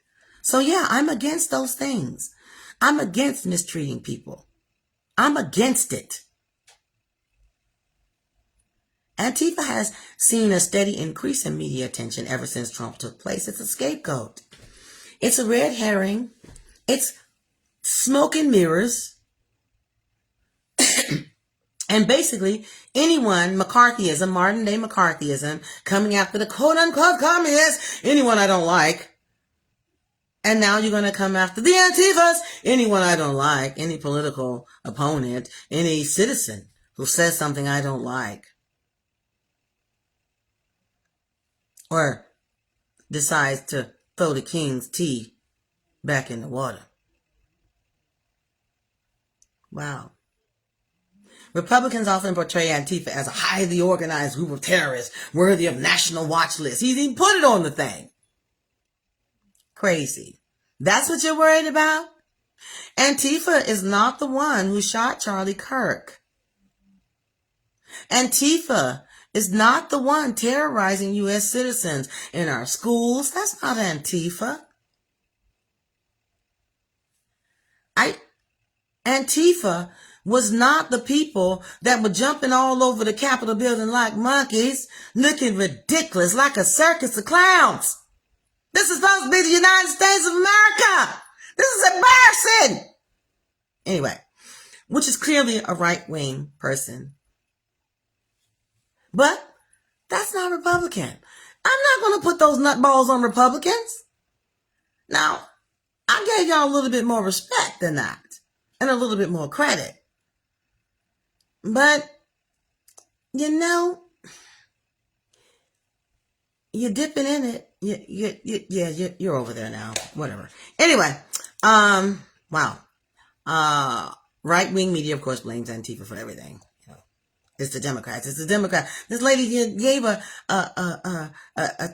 So yeah, I'm against those things. I'm against mistreating people. I'm against it. Antifa has seen a steady increase in media attention ever since Trump took place. It's a scapegoat. It's a red herring. It's smoke and mirrors. And basically, anyone, McCarthyism, modern day McCarthyism, coming after the quote unquote communists, anyone I don't like. And now you're going to come after the Antifas, anyone I don't like, any political opponent, any citizen who says something I don't like. Or decides to throw the king's tea back in the water. Wow. Republicans often portray Antifa as a highly organized group of terrorists worthy of national watch lists. He's even put it on the thing. Crazy. That's what you're worried about? Antifa is not the one who shot Charlie Kirk. Antifa is not the one terrorizing U.S. citizens in our schools. That's not Antifa. Antifa was not the people that were jumping all over the Capitol building like monkeys, looking ridiculous like a circus of clowns. This is supposed to be the United States of America. This is embarrassing. Anyway, which is clearly a right-wing person. But that's not Republican. I'm not going to put those nutballs on Republicans. Now, I gave y'all a little bit more respect than that and a little bit more credit. But, you know, you're dipping in it. You're over there now. Whatever. Anyway, wow. Right-wing media, of course, blames Antifa for everything. You know, it's the Democrats. It's the Democrats. This lady gave a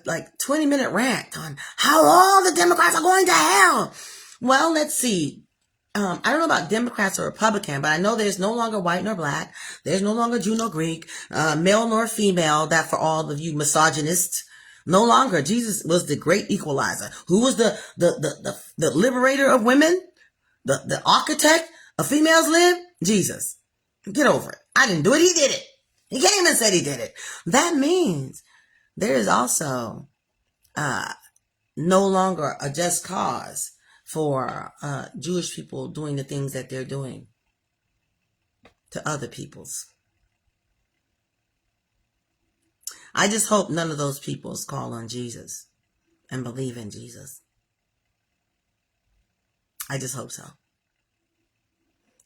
like 20-minute rant on how all the Democrats are going to hell. Well, let's see. I don't know about Democrats or Republican, but I know there's no longer white nor black. There's no longer Jew nor Greek, male nor female. That for all of you misogynists, no longer. Jesus was the great equalizer. Who was the liberator of women? The architect of females live? Jesus. Get over it. I didn't do it. He did it. He came and said he did it. That means there is also no longer a just cause for Jewish people doing the things that they're doing to other peoples. I just hope none of those peoples call on Jesus and believe in Jesus. I just hope so.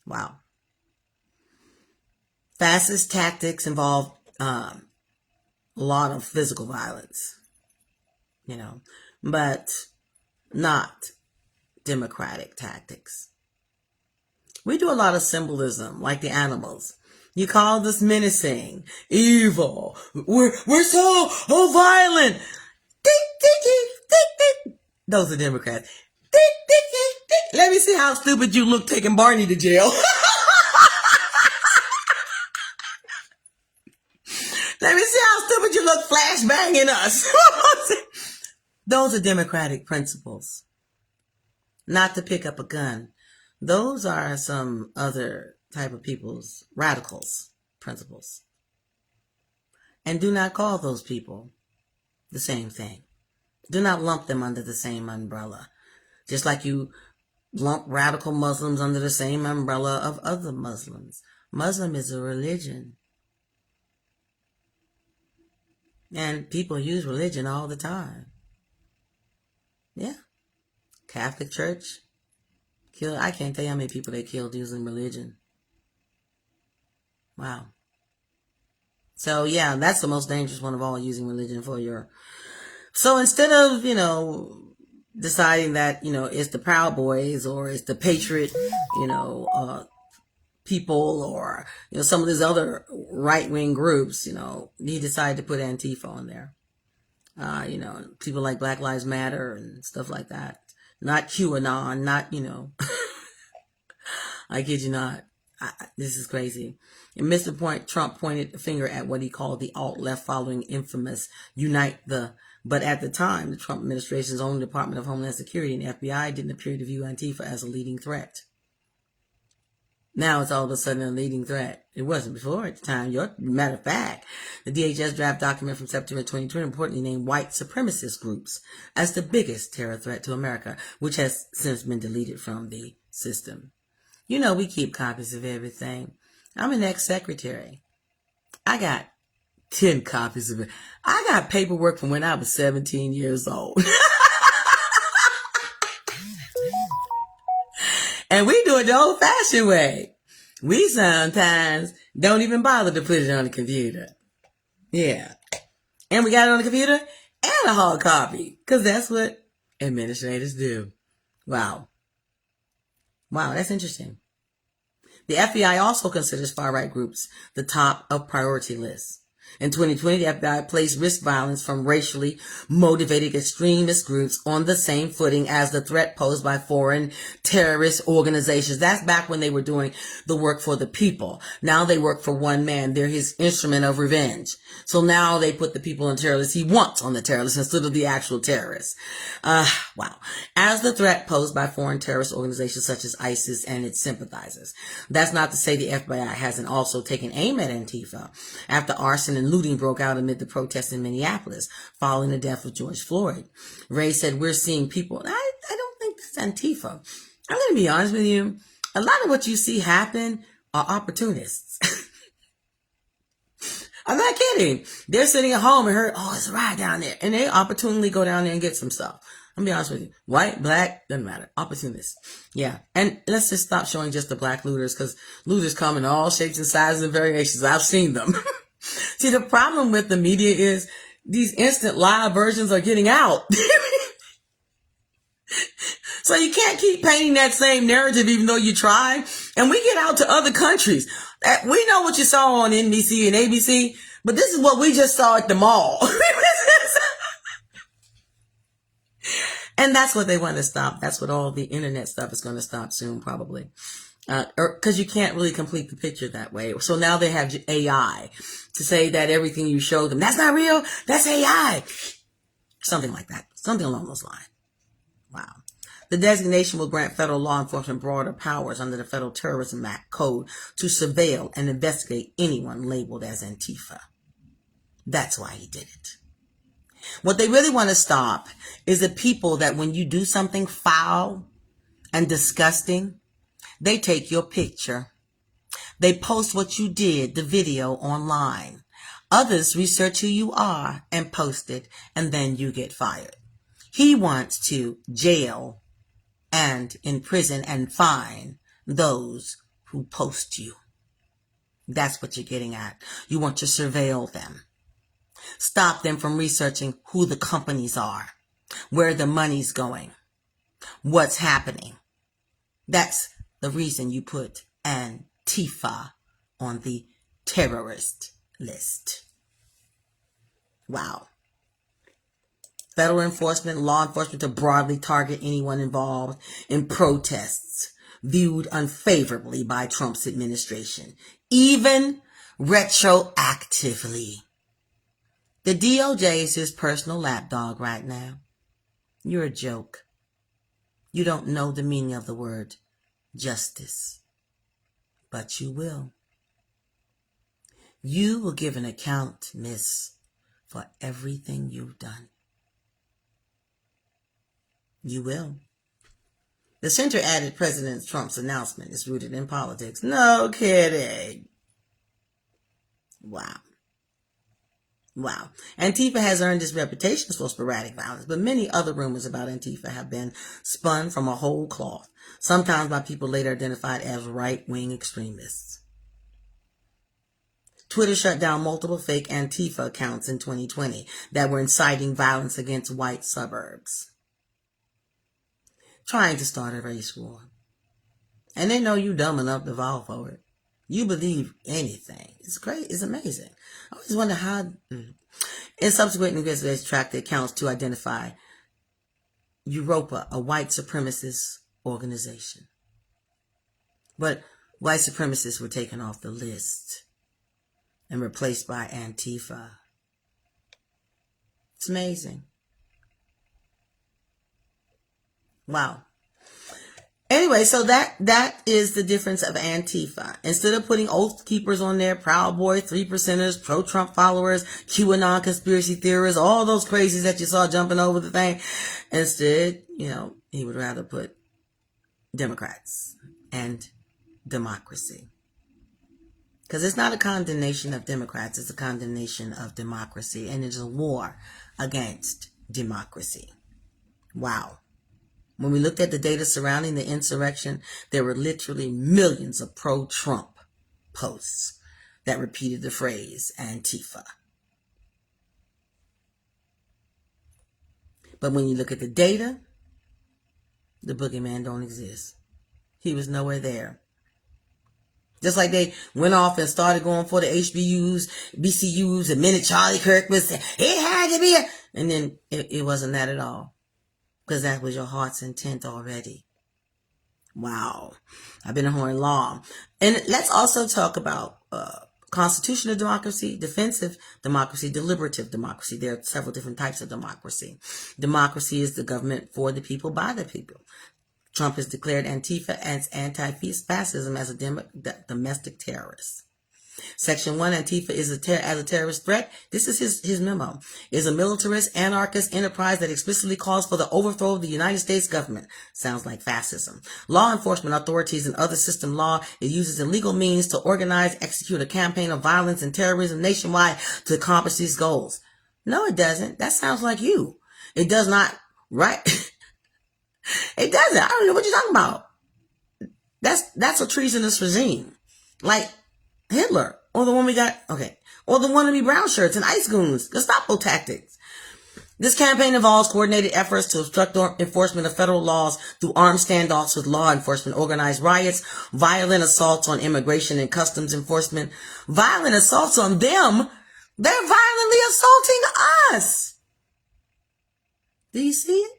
Wow. Fascist tactics involve a lot of physical violence, you know, but not democratic tactics. We do a lot of symbolism, like the animals. You call us menacing, evil. We're so violent. Tick, tick, tick, tick. Those are Democrats. Tick, tick, tick, tick. Let me see how stupid you look taking Barney to jail. Let me see how stupid you look flashbanging us. Those are democratic principles. Not to pick up a gun. Those are some other type of people's radicals principles. And do not call those people the same thing. Do not lump them under the same umbrella. Just like you lump radical Muslims under the same umbrella of other Muslims. Muslim is a religion. And people use religion all the time. Yeah. Catholic Church. I can't tell you how many people they killed using religion. Wow. So yeah, that's the most dangerous one of all, using religion for your... So instead of, deciding that, it's the Proud Boys or it's the Patriot, people or, some of these other right-wing groups, he decided to put Antifa on there. People like Black Lives Matter and stuff like that. Not QAnon, not, I kid you not. This is crazy. In Mr. Point, Trump pointed a finger at what he called the alt-left following infamous but at the time, the Trump administration's own Department of Homeland Security and FBI didn't appear to view Antifa as a leading threat. Now it's all of a sudden a leading threat. It wasn't before at the time. Matter of fact, the DHS draft document from September 2020 reportedly named white supremacist groups as the biggest terror threat to America, which has since been deleted from the system. We keep copies of everything. I'm an ex-secretary. I got 10 copies of it. I got paperwork from when I was 17 years old. And we do it the old-fashioned way. We sometimes don't even bother to put it on the computer. Yeah. And we got it on the computer and a hard copy, because that's what administrators do. Wow, that's interesting. The FBI also considers far-right groups the top of priority lists. In 2020, the FBI placed risk violence from racially motivated extremist groups on the same footing as the threat posed by foreign terrorist organizations. That's back when they were doing the work for the people. Now they work for one man. They're his instrument of revenge. So now they put the people on terror list he wants on the terror list instead of the actual terrorists. Wow. As the threat posed by foreign terrorist organizations such as ISIS and its sympathizers. That's not to say the FBI hasn't also taken aim at Antifa after arson and looting broke out amid the protests in Minneapolis following the death of George Floyd. Ray said, we're seeing people. I don't think that's Antifa. I'm going to be honest with you. A lot of what you see happen are opportunists. I'm not kidding. They're sitting at home and heard, it's a riot down there. And they opportunely go down there and get some stuff. I'm going to be honest with you. White, black, doesn't matter. Opportunists. Yeah. And let's just stop showing just the black looters, because looters come in all shapes and sizes and variations. I've seen them. See, the problem with the media is these instant live versions are getting out. So you can't keep painting that same narrative even though you try. And we get out to other countries. We know what you saw on NBC and ABC, but this is what we just saw at the mall. And that's what they want to stop. That's what all the internet stuff is going to stop soon, probably. Because you can't really complete the picture that way. So now they have AI to say that everything you show them, that's not real, that's AI. Something like that. Something along those lines. Wow. The designation will grant federal law enforcement broader powers under the Federal Terrorism Act Code to surveil and investigate anyone labeled as Antifa. That's why he did it. What they really want to stop is the people that when you do something foul and disgusting, they take your picture. They post what you did, the video, online. Others research who you are and post it, and then you get fired. He wants to jail and imprison and fine those who post you. That's what you're getting at. You want to surveil them. Stop them from researching who the companies are, where the money's going, what's happening. That's the reason you put Antifa on the terrorist list. Wow. Federal enforcement, law enforcement to broadly target anyone involved in protests viewed unfavorably by Trump's administration, even retroactively. The DOJ is his personal lapdog right now. You're a joke. You don't know the meaning of the word justice, but you will. You will give an account, miss, for everything you've done. You will. The center added President Trump's announcement is rooted in politics. No kidding. Wow. Antifa has earned its reputation for sporadic violence, but many other rumors about Antifa have been spun from a whole cloth, sometimes by people later identified as right-wing extremists. Twitter shut down multiple fake Antifa accounts in 2020 that were inciting violence against white suburbs, trying to start a race war. And they know you dumb enough to fall for it. You believe anything. It's great. It's amazing. I always wonder how. In subsequent investigations tracked the accounts to identify Europa, a white supremacist organization. But white supremacists were taken off the list and replaced by Antifa. It's amazing. Wow. Anyway, so that is the difference of Antifa. Instead of putting Oath Keepers on there, Proud Boys, 3%ers, pro-Trump followers, QAnon conspiracy theorists, all those crazies that you saw jumping over the thing, instead, he would rather put Democrats and democracy. Because it's not a condemnation of Democrats, it's a condemnation of democracy, and it's a war against democracy. Wow. When we looked at the data surrounding the insurrection, there were literally millions of pro-Trump posts that repeated the phrase Antifa. But when you look at the data, the boogeyman don't exist. He was nowhere there. Just like they went off and started going for the HBUs, BCUs, the minute Charlie Kirk was saying, it had to be and then it wasn't that at all. Because that was your heart's intent already. Wow. I've been horn long. And let's also talk about constitutional democracy, defensive democracy, deliberative democracy. There are several different types of democracy. Democracy is the government for the people, by the people. Trump has declared Antifa as anti-fascism as a domestic terrorist. Section 1, Antifa is as a terrorist threat. This is his memo. Is a militarist, anarchist enterprise that explicitly calls for the overthrow of the United States government. Sounds like fascism. Law enforcement authorities and other system law, it uses illegal means to organize, execute a campaign of violence and terrorism nationwide to accomplish these goals. No, it doesn't. That sounds like you. It does not, right? It doesn't. I don't know what you're talking about. That's a treasonous regime. Like Hitler, or the one we got, or the wannabe brown shirts and ICE goons, Gestapo tactics. This campaign involves coordinated efforts to obstruct enforcement of federal laws through armed standoffs with law enforcement, organized riots, violent assaults on immigration and customs enforcement, violent assaults on them. They're violently assaulting us. Do you see it?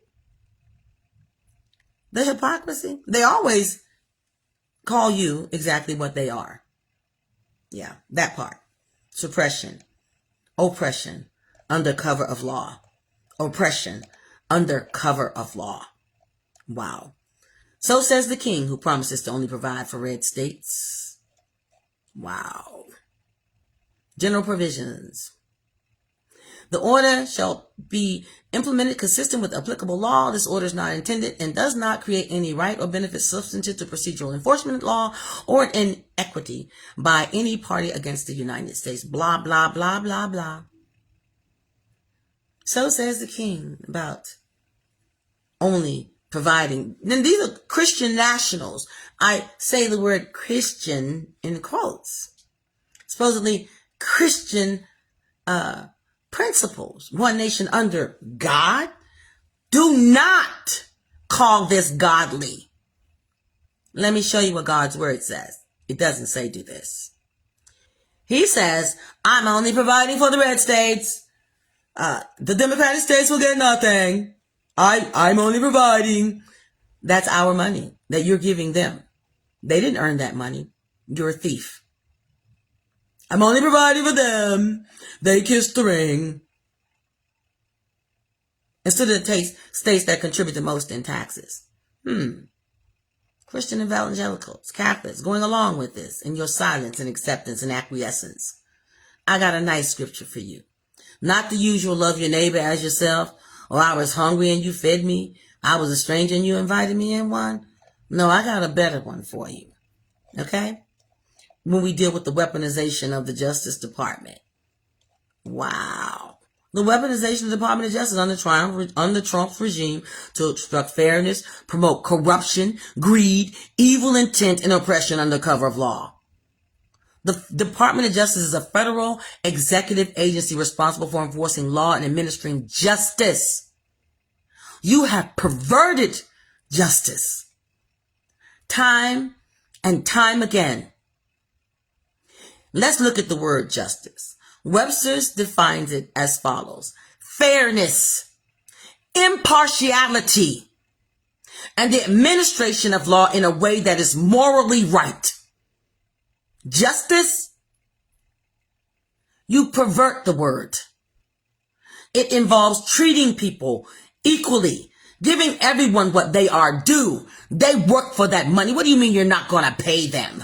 The hypocrisy. They always call you exactly what they are. Yeah, that part. Suppression, oppression, under cover of law. Oppression, under cover of law. Wow. So says the king who promises to only provide for red states. Wow. General provisions. The order shall be implemented consistent with applicable law. This order is not intended and does not create any right or benefit substantive to procedural enforcement law or inequity by any party against the United States. Blah, blah, blah, blah, blah. So says the king about only providing. Then these are Christian nationals. I say the word Christian in quotes. Supposedly Christian principles, one nation under God. Do not call this godly. Let me show you what God's word says. It doesn't say do this. He says, I'm only providing for the red states. The Democratic states will get nothing. I'm only providing. That's our money that you're giving them. They didn't earn that money. You're a thief. I'm only providing for them. They kissed the ring. Instead of the states that contribute the most in taxes. Christian evangelicals, Catholics, going along with this in your silence and acceptance and acquiescence. I got a nice scripture for you. Not the usual love your neighbor as yourself, or I was hungry and you fed me. I was a stranger and you invited me in one. No, I got a better one for you. Okay? When we deal with the weaponization of the Justice Department. Wow. The weaponization of the Department of Justice under Trump's regime to obstruct fairness, promote corruption, greed, evil intent, and oppression under cover of law. The Department of Justice is a federal executive agency responsible for enforcing law and administering justice. You have perverted justice. Time and time again. Let's look at the word justice. Webster's defines it as follows: fairness, impartiality, and the administration of law in a way that is morally right. Justice, you pervert the word. It involves treating people equally, giving everyone what they are due. They work for that money. What do you mean you're not going to pay them?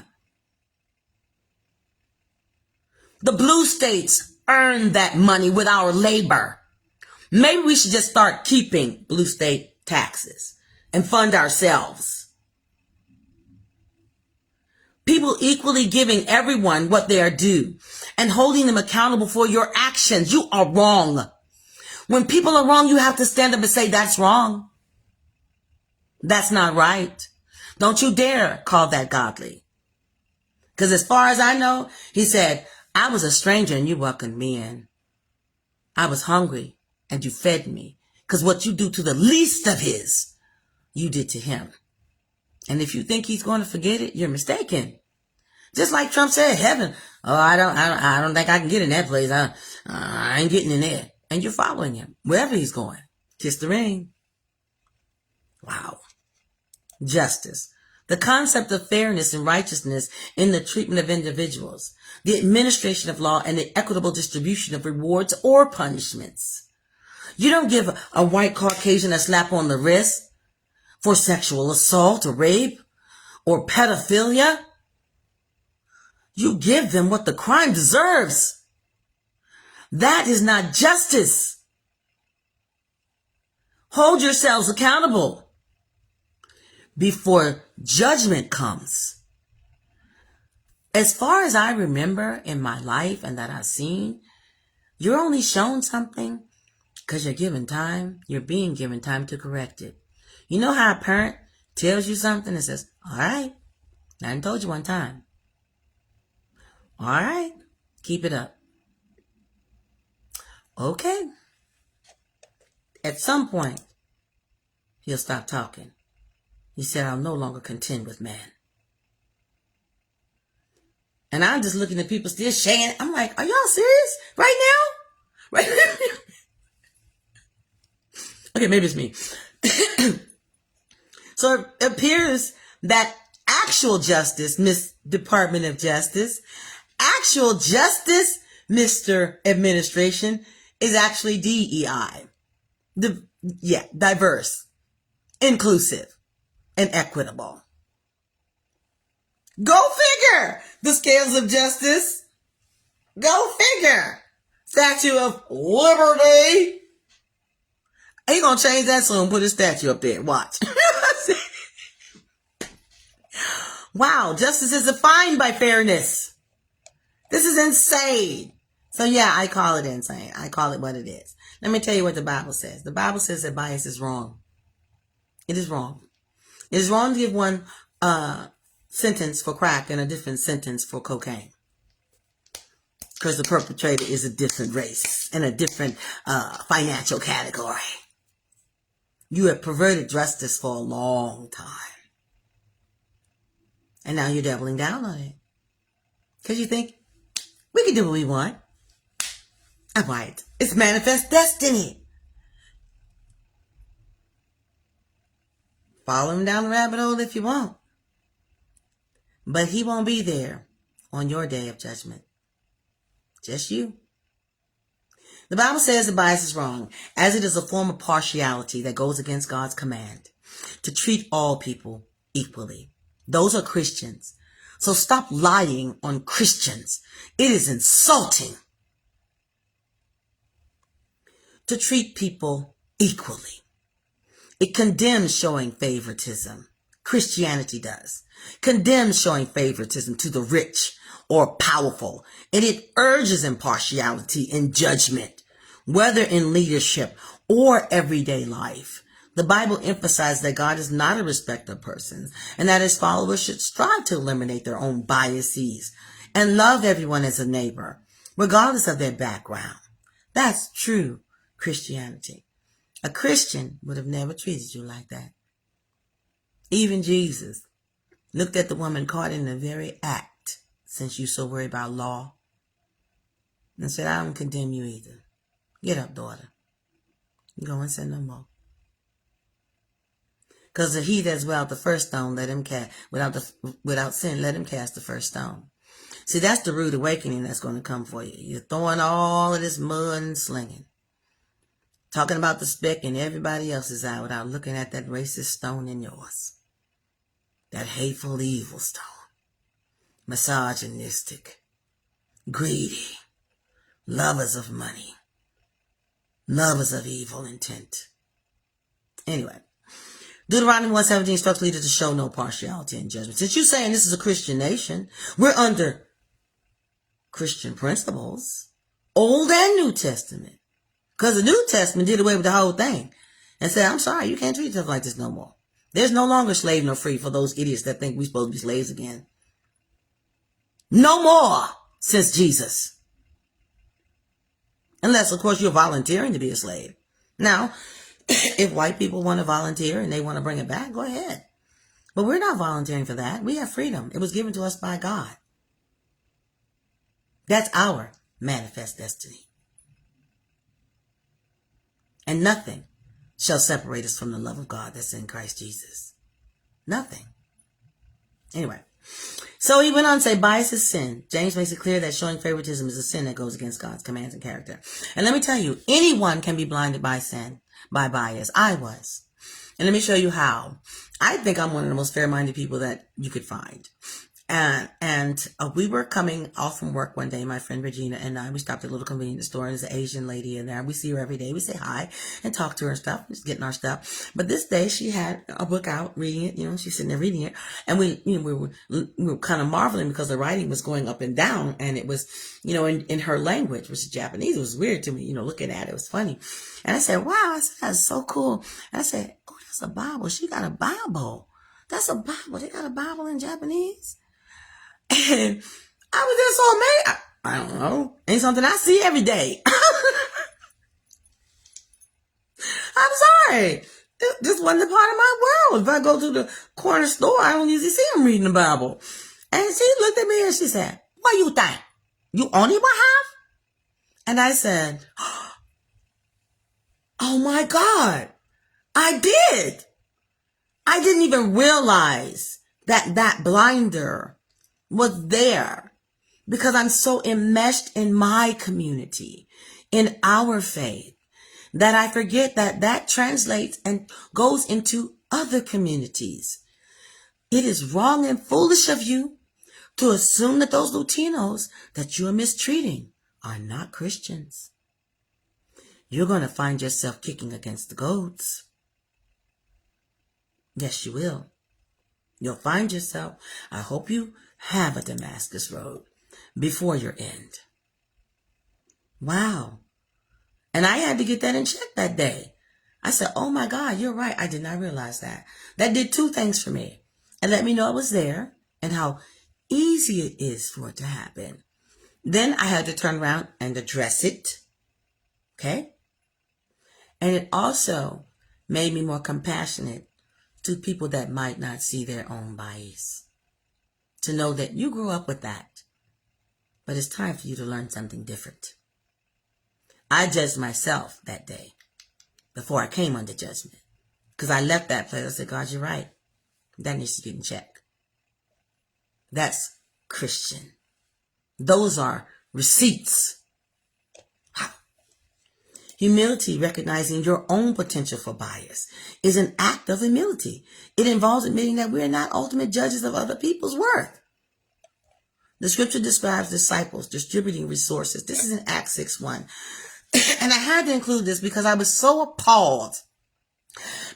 The blue states earn that money with our labor. Maybe we should just start keeping blue state taxes and fund ourselves. People equally giving everyone what they are due and holding them accountable for your actions. You are wrong. When people are wrong, you have to stand up and say, that's wrong. That's not right. Don't you dare call that godly. Because as far as I know, he said, I was a stranger and you welcomed me in. I was hungry and you fed me. Because what you do to the least of his, you did to him. And if you think he's going to forget it, you're mistaken. Just like Trump said, heaven. Oh, I don't think I can get in that place. I ain't getting in there. And you're following him wherever he's going. Kiss the ring. Wow. Justice. The concept of fairness and righteousness in the treatment of individuals, the administration of law, and the equitable distribution of rewards or punishments. You don't give a white Caucasian a slap on the wrist for sexual assault or rape or pedophilia. You give them what the crime deserves. That is not justice. Hold yourselves accountable before judgment comes. As far as I remember in my life and that I've seen, you're only shown something because you're given time. You're being given time to correct it. You know how a parent tells you something and says, all right, I done told you one time. All right, keep it up. Okay. At some point, he'll stop talking. He said, I'll no longer contend with man. And I'm just looking at people still shaking. I'm like, are y'all serious? Right now? Right now? Okay, maybe it's me. So it appears that actual justice, Miss Department of Justice, actual justice, Mr. Administration, is actually DEI. Diverse, inclusive, and equitable. Go figure! The scales of justice. Go figure! Statue of Liberty. He gonna change that soon, put his statue up there. Watch. Wow, justice is defined by fairness. This is insane. So yeah, I call it insane. I call it what it is. Let me tell you what the Bible says. The Bible says that bias is wrong. It is wrong. It is wrong to give one sentence for crack and a different sentence for cocaine. Because the perpetrator is a different race and a different financial category. You have perverted justice for a long time. And now you're doubling down on it. Because you think, we can do what we want. I'm right. It's manifest destiny. Follow him down the rabbit hole if you want. But he won't be there on your day of judgment. Just you. The Bible says the bias is wrong, as it is a form of partiality that goes against God's command to treat all people equally. Those are Christians. So stop lying on Christians. It is insulting to treat people equally. It condemns showing favoritism. Christianity does. Condemns showing favoritism to the rich or powerful. And it urges impartiality in judgment, whether in leadership or everyday life. The Bible emphasizes that God is not a respecter of persons and that his followers should strive to eliminate their own biases and love everyone as a neighbor, regardless of their background. That's true Christianity. A Christian would have never treated you like that. Even Jesus looked at the woman caught in the very act, since you're so worried about law. and said, I don't condemn you either. Get up, daughter. Go and sin no more. Because he that's without the first stone, let him cast, without sin, let him cast the first stone. See, that's the rude awakening that's going to come for you. You're throwing all of this mud and slinging. Talking about the speck in everybody else's eye without looking at that racist stone in yours. That hateful, evil stone. Misogynistic. Greedy. Lovers of money. Lovers of evil intent. Anyway. Deuteronomy 1:17 instructs leaders to show no partiality in judgment. Since you're saying this is a Christian nation, we're under Christian principles. Old and New Testament. Because the New Testament did away with the whole thing and said, I'm sorry, you can't treat yourself like this no more. There's no longer slave nor free for those idiots that think we're supposed to be slaves again. No more, says Jesus. Unless, of course, you're volunteering to be a slave. Now, if white people want to volunteer and they want to bring it back, go ahead. But we're not volunteering for that. We have freedom. It was given to us by God. That's our manifest destiny. And nothing shall separate us from the love of God that's in Christ Jesus. Nothing. Anyway, so he went on to say, bias is sin. James makes it clear that showing favoritism is a sin that goes against God's commands and character. And let me tell you, anyone can be blinded by sin, by bias. I was. And let me show you how. I think I'm one of the most fair-minded people that you could find. And we were coming off from work one day, my friend Regina and I. We stopped at a little convenience store, and there's an Asian lady in there. We see her every day. We say hi and talk to her and stuff, just getting our stuff. But this day she had a book out, reading it. You know, she's sitting there reading it, and we were kind of marveling because the writing was going up and down, and it was, you know, in her language, which is Japanese. It was weird to me, you know, looking at it. It was funny. And I said, wow, I said, that's so cool. And I said, oh, that's a Bible. She got a Bible. That's a Bible. They got a Bible in Japanese. And I was just so amazed. I don't know. Ain't something I see every day. I'm sorry. This wasn't a part of my world. If I go to the corner store, I don't usually see them reading the Bible. And she looked at me and she said, what you think? You only want half? And I said, oh my God, I did. I didn't even realize that blinder was there because I'm so enmeshed in my community, in our faith, that I forget that translates and goes into other communities. It is wrong and foolish of you to assume that those Latinos that you are mistreating are not Christians. You're going to find yourself kicking against the goats. Yes, you will. You'll find yourself. I hope you have a Damascus Road before your end. Wow. And I had to get that in check that day. I said, oh my God, you're right. I did not realize that. That did two things for me. It let me know it was there and how easy it is for it to happen. Then I had to turn around and address it. Okay? And it also made me more compassionate to people that might not see their own bias. To know that you grew up with that, but it's time for you to learn something different. I judged myself that day before I came under judgment because I left that place. I said, God, you're right. That needs to get in check. That's Christian. Those are receipts. Humility, recognizing your own potential for bias, is an act of humility. It involves admitting that we are not ultimate judges of other people's worth. The scripture describes disciples distributing resources. This is in Acts 6:1. And I had to include this because I was so appalled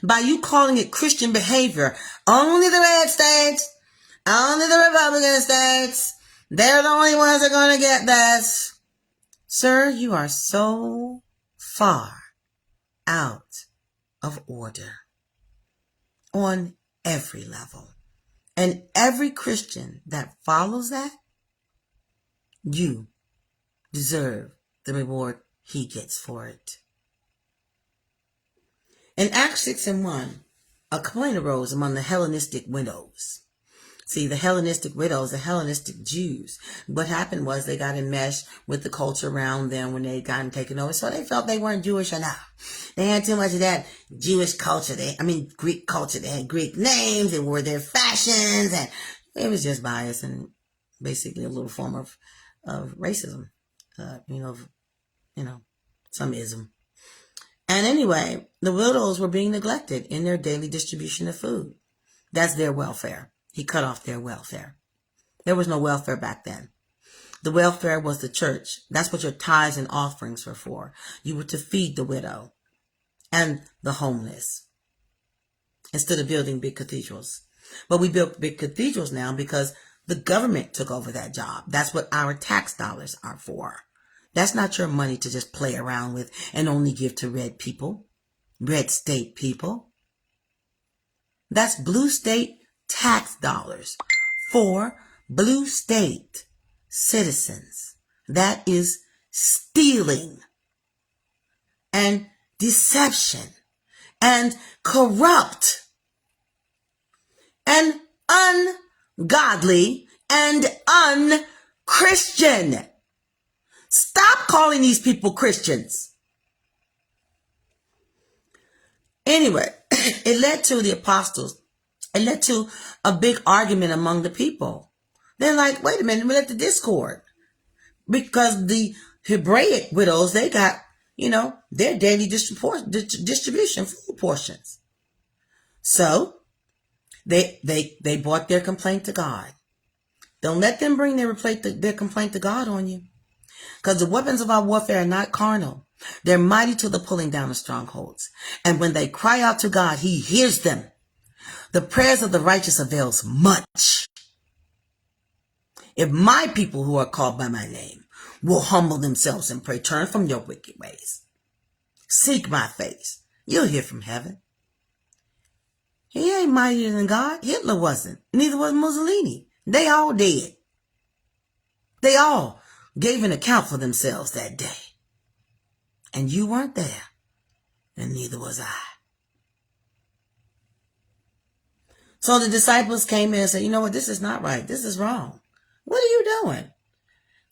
by you calling it Christian behavior. Only the red states, only the Republican states, they're the only ones that are going to get this. Sir, you are so far out of order on every level. And every Christian that follows that, you deserve the reward he gets for it. In Acts 6:1, a complaint arose among the Hellenistic widows See, the Hellenistic widows, the Hellenistic Jews, what happened was they got enmeshed with the culture around them when they got taken over. So they felt they weren't Jewish enough. They had too much of that Jewish culture. Greek culture. They had Greek names. They wore their fashions. And it was just bias and basically a little form of racism, some ism. And anyway, the widows were being neglected in their daily distribution of food. That's their welfare. He cut off their welfare. There was no welfare back then. The welfare was the church. That's what your tithes and offerings were for. You were to feed the widow and the homeless instead of building big cathedrals. But we built big cathedrals now because the government took over that job. That's what our tax dollars are for. That's not your money to just play around with and only give to red people, red state people. That's blue state tax dollars for blue state citizens. That is stealing and deception and corrupt and ungodly and unchristian. Stop calling these people Christians. Anyway, it led to the apostles. It led to a big argument among the people. They're like, wait a minute, we let the discord. Because the Hebraic widows, they got, their daily distribution, food portions. So they brought their complaint to God. Don't let them bring their complaint to God on you. Because the weapons of our warfare are not carnal. They're mighty to the pulling down of strongholds. And when they cry out to God, he hears them. The prayers of the righteous avails much. If my people who are called by my name will humble themselves and pray, turn from your wicked ways, seek my face, you'll hear from heaven. He ain't mightier than God. Hitler wasn't. Neither was Mussolini. They all dead. They all gave an account for themselves that day. And you weren't there. And neither was I. So the disciples came in and said, you know what? This is not right. This is wrong. What are you doing?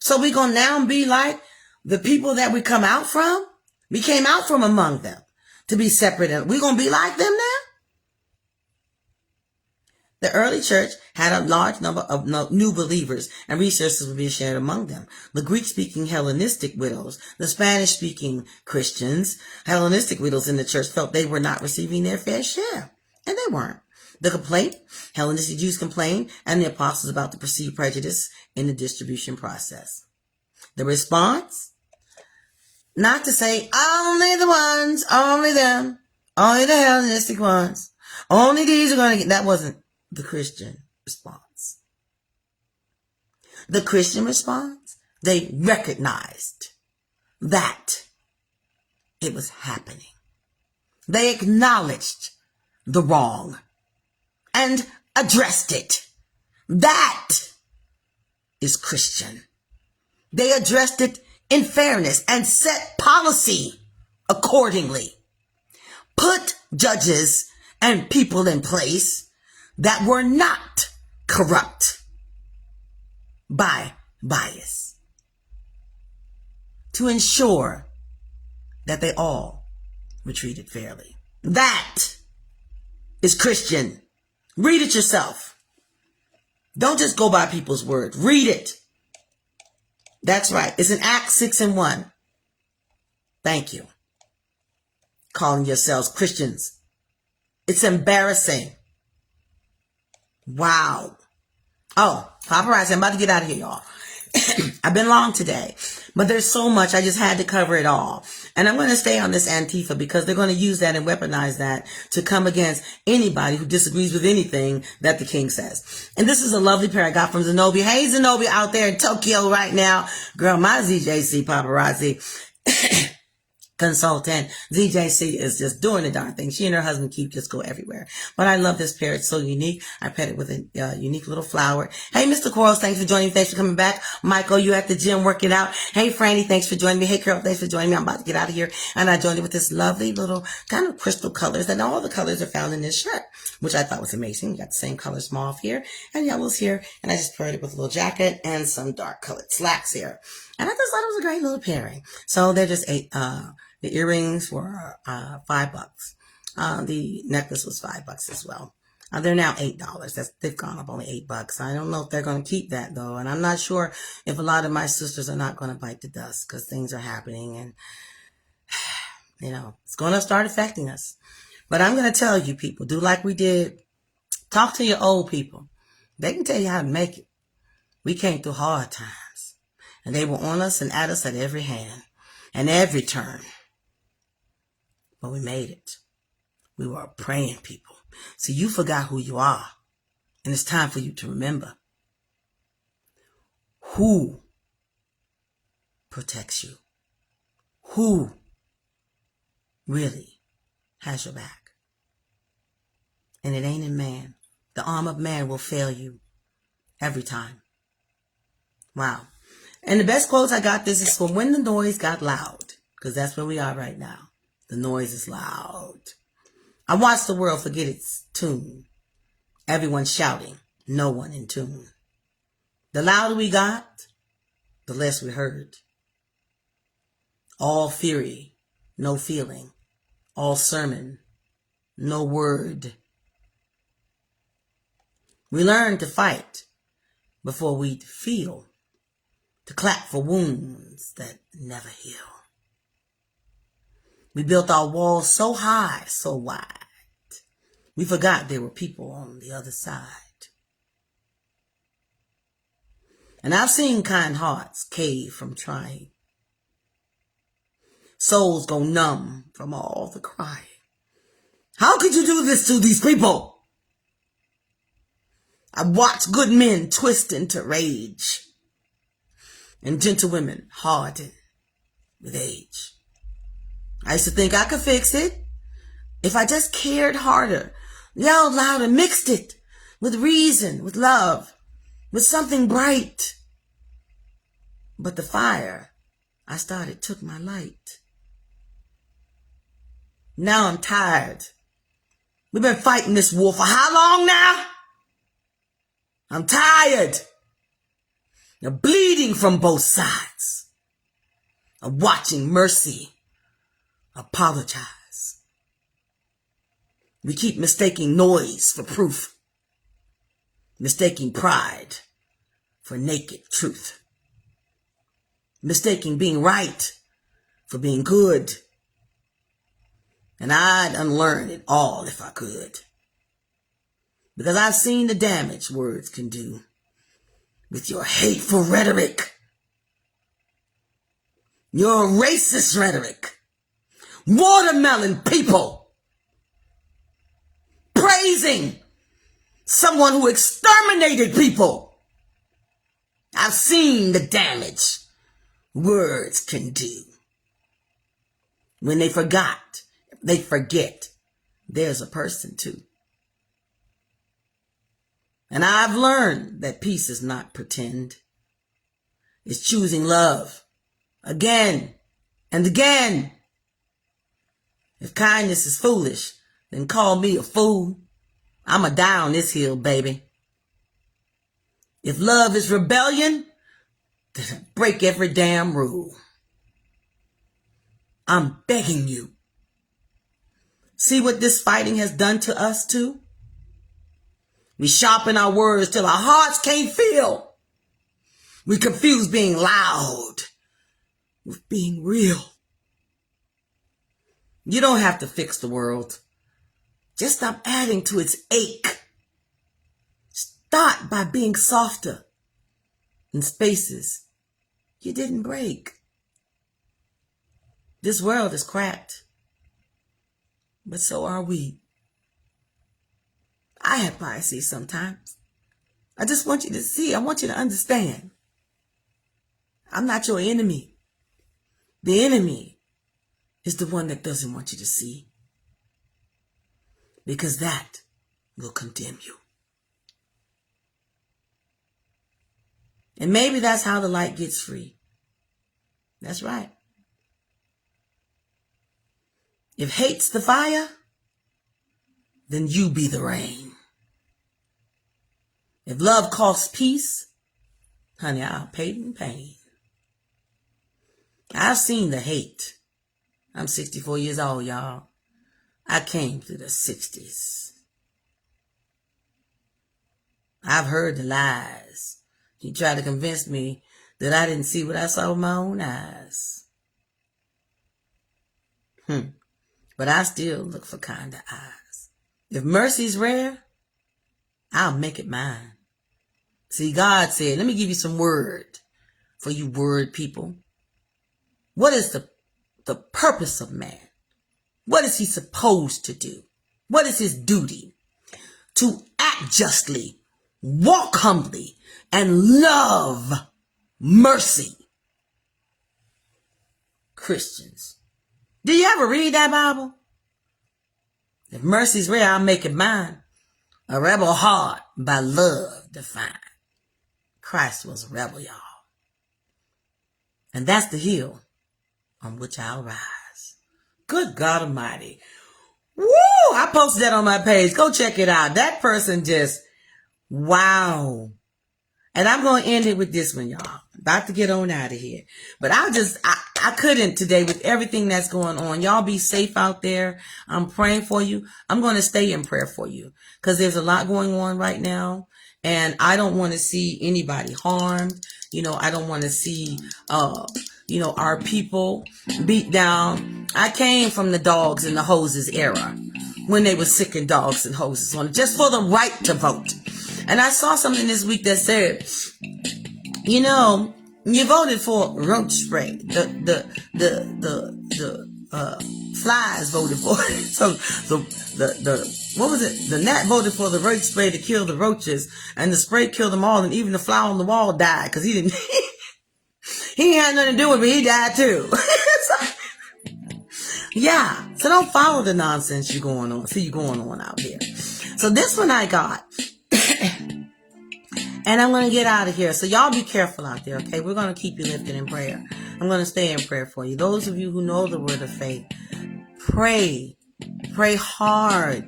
So we're going to now be like the people that we come out from? We came out from among them to be separate. We're going to be like them now? The early church had a large number of new believers, and resources were being shared among them. The Greek-speaking Hellenistic widows, the Spanish-speaking Christians, Hellenistic widows in the church felt they were not receiving their fair share, and they weren't. The complaint, Hellenistic Jews complained, and the apostles about the perceived prejudice in the distribution process. The response, not to say only the ones, only them, only the Hellenistic ones, only these are going to get, that wasn't the Christian response. The Christian response, they recognized that it was happening. They acknowledged the wrong and addressed it. That is Christian. They addressed it in fairness and set policy accordingly. Put judges and people in place that were not corrupt by bias to ensure that they all were treated fairly. That is Christian. Read it yourself. Don't just go by people's word. Read it. That's right. It's in Acts 6:1. Thank you. Calling yourselves Christians. It's embarrassing. Wow. Oh, paparazzi, I'm about to get out of here, y'all. I've been long today, but there's so much. I just had to cover it all. And I'm going to stay on this Antifa because they're going to use that and weaponize that to come against anybody who disagrees with anything that the king says. And this is a lovely pair I got from Zenobia. Hey, Zenobia out there in Tokyo right now. Girl, my ZJC paparazzi. consultant. ZJC is just doing the darn thing. She and her husband Keith just go everywhere. But I love this pair. It's so unique. I paired it with a unique little flower. Hey, Mr. Quarles, thanks for joining me. Thanks for coming back. Michael, you at the gym working out. Hey, Franny, thanks for joining me. Hey, Carol, thanks for joining me. I'm about to get out of here. And I joined it with this lovely little kind of crystal colors. And all the colors are found in this shirt, which I thought was amazing. You got the same colors, mauve here and yellows here. And I just paired it with a little jacket and some dark colored slacks here. And I just thought it was a great little pairing. So they're just the earrings were $5. The necklace was $5 as well. They're now $8. They've gone up only $8. I don't know if they're going to keep that though, and I'm not sure if a lot of my sisters are not going to bite the dust because things are happening, and it's going to start affecting us. But I'm going to tell you, people, do like we did. Talk to your old people. They can tell you how to make it. We came through hard times, and they were on us and at us at every hand and every turn. But we made it. We were a praying people. See, you forgot who you are. And it's time for you to remember who protects you. Who really has your back. And it ain't in man. The arm of man will fail you every time. Wow. And the best quotes I got, this is from When the Noise Got Loud. Because that's where we are right now. The noise is loud. I watched the world forget its tune. Everyone shouting, no one in tune. The louder we got, the less we heard. All fury, no feeling. All sermon, no word. We learned to fight before we'd feel. To clap for wounds that never heal. We built our walls so high, so wide. We forgot there were people on the other side. And I've seen kind hearts cave from trying. Souls go numb from all the crying. How could you do this to these people? I've watched good men twist into rage and gentle women harden with age. I used to think I could fix it if I just cared harder, yelled louder, mixed it with reason, with love, with something bright. But the fire I started took my light. Now I'm tired. We've been fighting this war for how long now? I'm tired. You're bleeding from both sides. I'm watching mercy apologize. We keep mistaking noise for proof. Mistaking pride for naked truth. Mistaking being right for being good. And I'd unlearn it all if I could. Because I've seen the damage words can do with your hateful rhetoric. Your racist rhetoric. Watermelon people praising someone who exterminated people. I've seen the damage words can do. When they forget, there's a person too. And I've learned that peace is not pretend. It's choosing love again and again. If kindness is foolish, then call me a fool. I'ma die on this hill, baby. If love is rebellion, then break every damn rule. I'm begging you. See what this fighting has done to us too? We sharpen our words till our hearts can't feel. We confuse being loud with being real. You don't have to fix the world. Just stop adding to its ache. Start by being softer in spaces you didn't break. This world is cracked, but so are we. I have biases sometimes. I just want you to see. I want you to understand. I'm not your enemy. The enemy is the one that doesn't want you to see, because that will condemn you. And maybe that's how the light gets free. That's right. If hate's the fire, then you be the rain. If love costs peace, honey, I'll pay it in pain. I've seen the hate. I'm 64 years old, y'all. I came through the 60s. I've heard the lies. He tried to convince me that I didn't see what I saw with my own eyes. But I still look for kinder eyes. If mercy's rare, I'll make it mine. See, God said, let me give you some word for you word people. What is the purpose of man? What is he supposed to do? What is his duty? To act justly, walk humbly, and love mercy. Christians, do you ever read that Bible? If mercy's rare, I'll make it mine. A rebel heart by love defined. Christ was a rebel, y'all. And that's the hill on which I'll rise. Good God Almighty. Woo! I posted that on my page. Go check it out. That person just, wow. And I'm going to end it with this one, y'all. About to get on out of here. But I couldn't today with everything that's going on. Y'all be safe out there. I'm praying for you. I'm going to stay in prayer for you because there's a lot going on right now. And I don't want to see anybody harmed. I don't want to see, our people beat down. I came from the dogs and the hoses era when they were sicking dogs and hoses on just for the right to vote. And I saw something this week that said, you voted for roach spray. The flies voted for it. So what was it? The gnat voted for the roach spray to kill the roaches, and the spray killed them all, and even the fly on the wall died because he didn't. He had nothing to do with it, but he died too. Yeah. So don't follow the nonsense you're going on out here. So this one I got. And I'm going to get out of here. So y'all be careful out there, okay? We're going to keep you lifted in prayer. I'm going to stay in prayer for you. Those of you who know the word of faith, pray. Pray hard.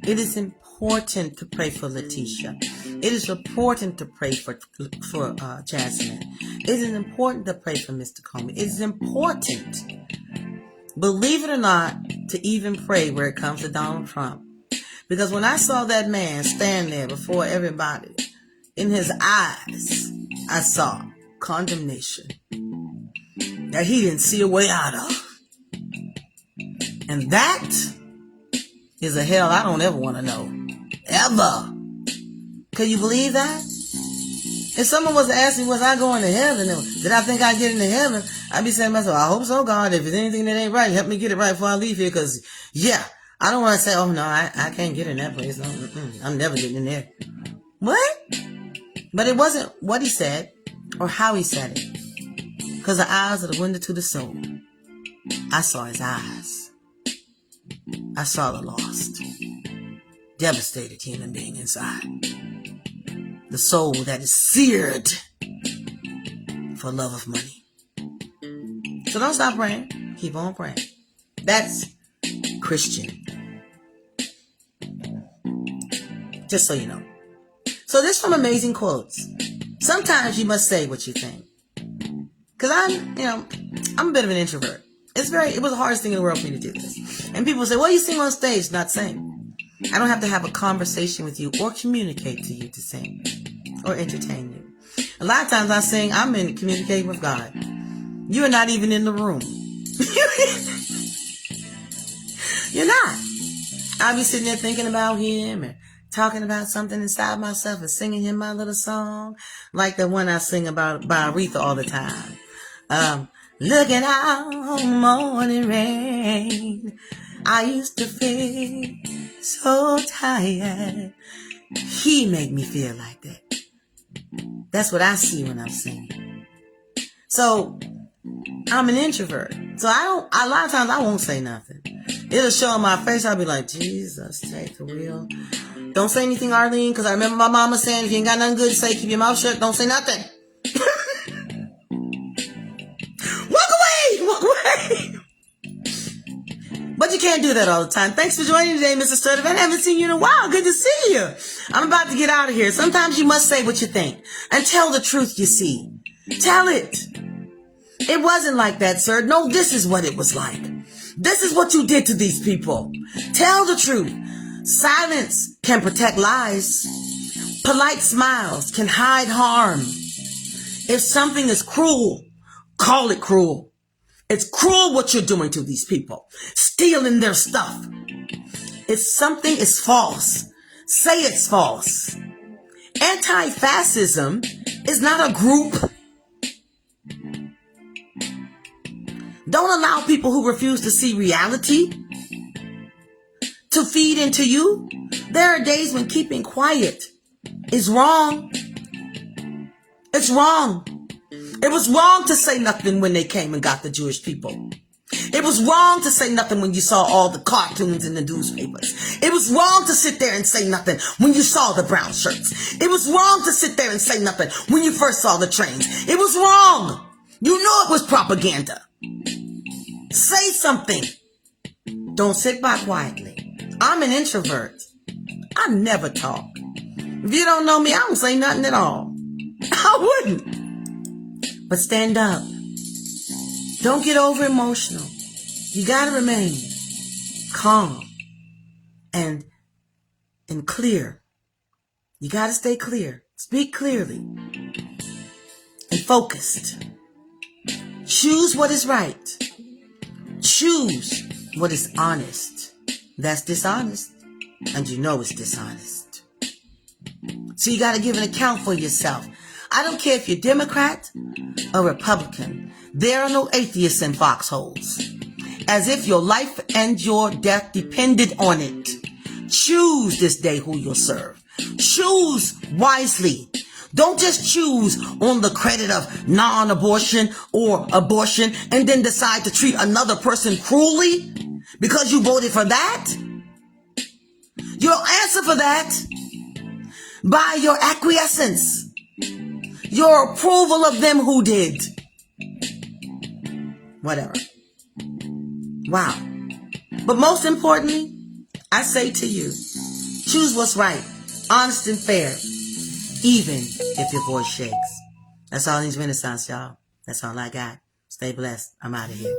It is important to pray for Letitia. It is important to pray for Jasmine. It is important to pray for Mr. Comey. It is important, believe it or not, to even pray where it comes to Donald Trump. Because when I saw that man stand there before everybody, in his eyes, I saw condemnation that he didn't see a way out of. And that is a hell I don't ever want to know. Ever. Can you believe that? If someone was to ask me, was I going to heaven? Did I think I'd get into heaven? I'd be saying to myself, I hope so, God. If there's anything that ain't right, help me get it right before I leave here. Because, I don't want to say, oh, no, I can't get in that place. No, I'm never getting in there. What? But it wasn't what he said or how he said it. Because the eyes are the window to the soul. I saw his eyes. I saw the lost, devastated human being inside. The soul that is seared for love of money. So don't stop praying. Keep on praying. That's Christian. Just so you know. So this from Amazing Quotes. Sometimes you must say what you think. Because I'm a bit of an introvert. It was the hardest thing in the world for me to do this. And people say, well, you sing on stage, not sing. I don't have to have a conversation with you or communicate to you to sing or entertain you. A lot of times I sing, I'm communicating with God. You are not even in the room. You're not. I'll be sitting there thinking about him and talking about something inside myself and singing him my little song, like the one I sing about by Aretha all the time. Looking out on morning rain, I used to feel so tired. He made me feel like that. That's what I see when I'm singing. So I'm an introvert. So a lot of times I won't say nothing. It'll show on my face. I'll be like, Jesus, take the wheel. Don't say anything, Arlene, because I remember my mama saying, if you ain't got nothing good to say, keep your mouth shut. Don't say nothing. Walk away! Walk away! But you can't do that all the time. Thanks for joining today, Mr. Sturtevant. I haven't seen you in a while. Good to see you. I'm about to get out of here. Sometimes you must say what you think and tell the truth you see. Tell it. It wasn't like that, sir. No, this is what it was like. This is what you did to these people. Tell the truth. Silence can protect lies. Polite smiles can hide harm. If something is cruel, call it cruel. It's cruel what you're doing to these people. Stealing their stuff. If something is false, say it's false. Anti-fascism is not a group. Don't allow people who refuse to see reality to feed into you. There are days when keeping quiet is wrong. It's wrong. It was wrong to say nothing when they came and got the Jewish people. It was wrong to say nothing when you saw all the cartoons in the newspapers. It was wrong to sit there and say nothing when you saw the brown shirts. It was wrong to sit there and say nothing when you first saw the trains. It was wrong. You know it was propaganda. Say something. Don't sit by quietly. I'm an introvert. I never talk. If you don't know me, I don't say nothing at all. I wouldn't. But stand up. Don't get over emotional. You gotta remain calm and clear. You gotta stay clear. Speak clearly and focused. Choose what is right. Choose what is honest. That's dishonest, and you know it's dishonest. So you gotta give an account for yourself. I don't care if you're Democrat or Republican. There are no atheists in foxholes. As if your life and your death depended on it. Choose this day who you'll serve. Choose wisely. Don't just choose on the credit of non-abortion or abortion and then decide to treat another person cruelly because you voted for that. You'll answer for that by your acquiescence. Your approval of them who did. Whatever. Wow. But most importantly, I say to you, choose what's right, honest and fair, even if your voice shakes. That's all these Renaissance, y'all. That's all I got. Stay blessed. I'm out of here.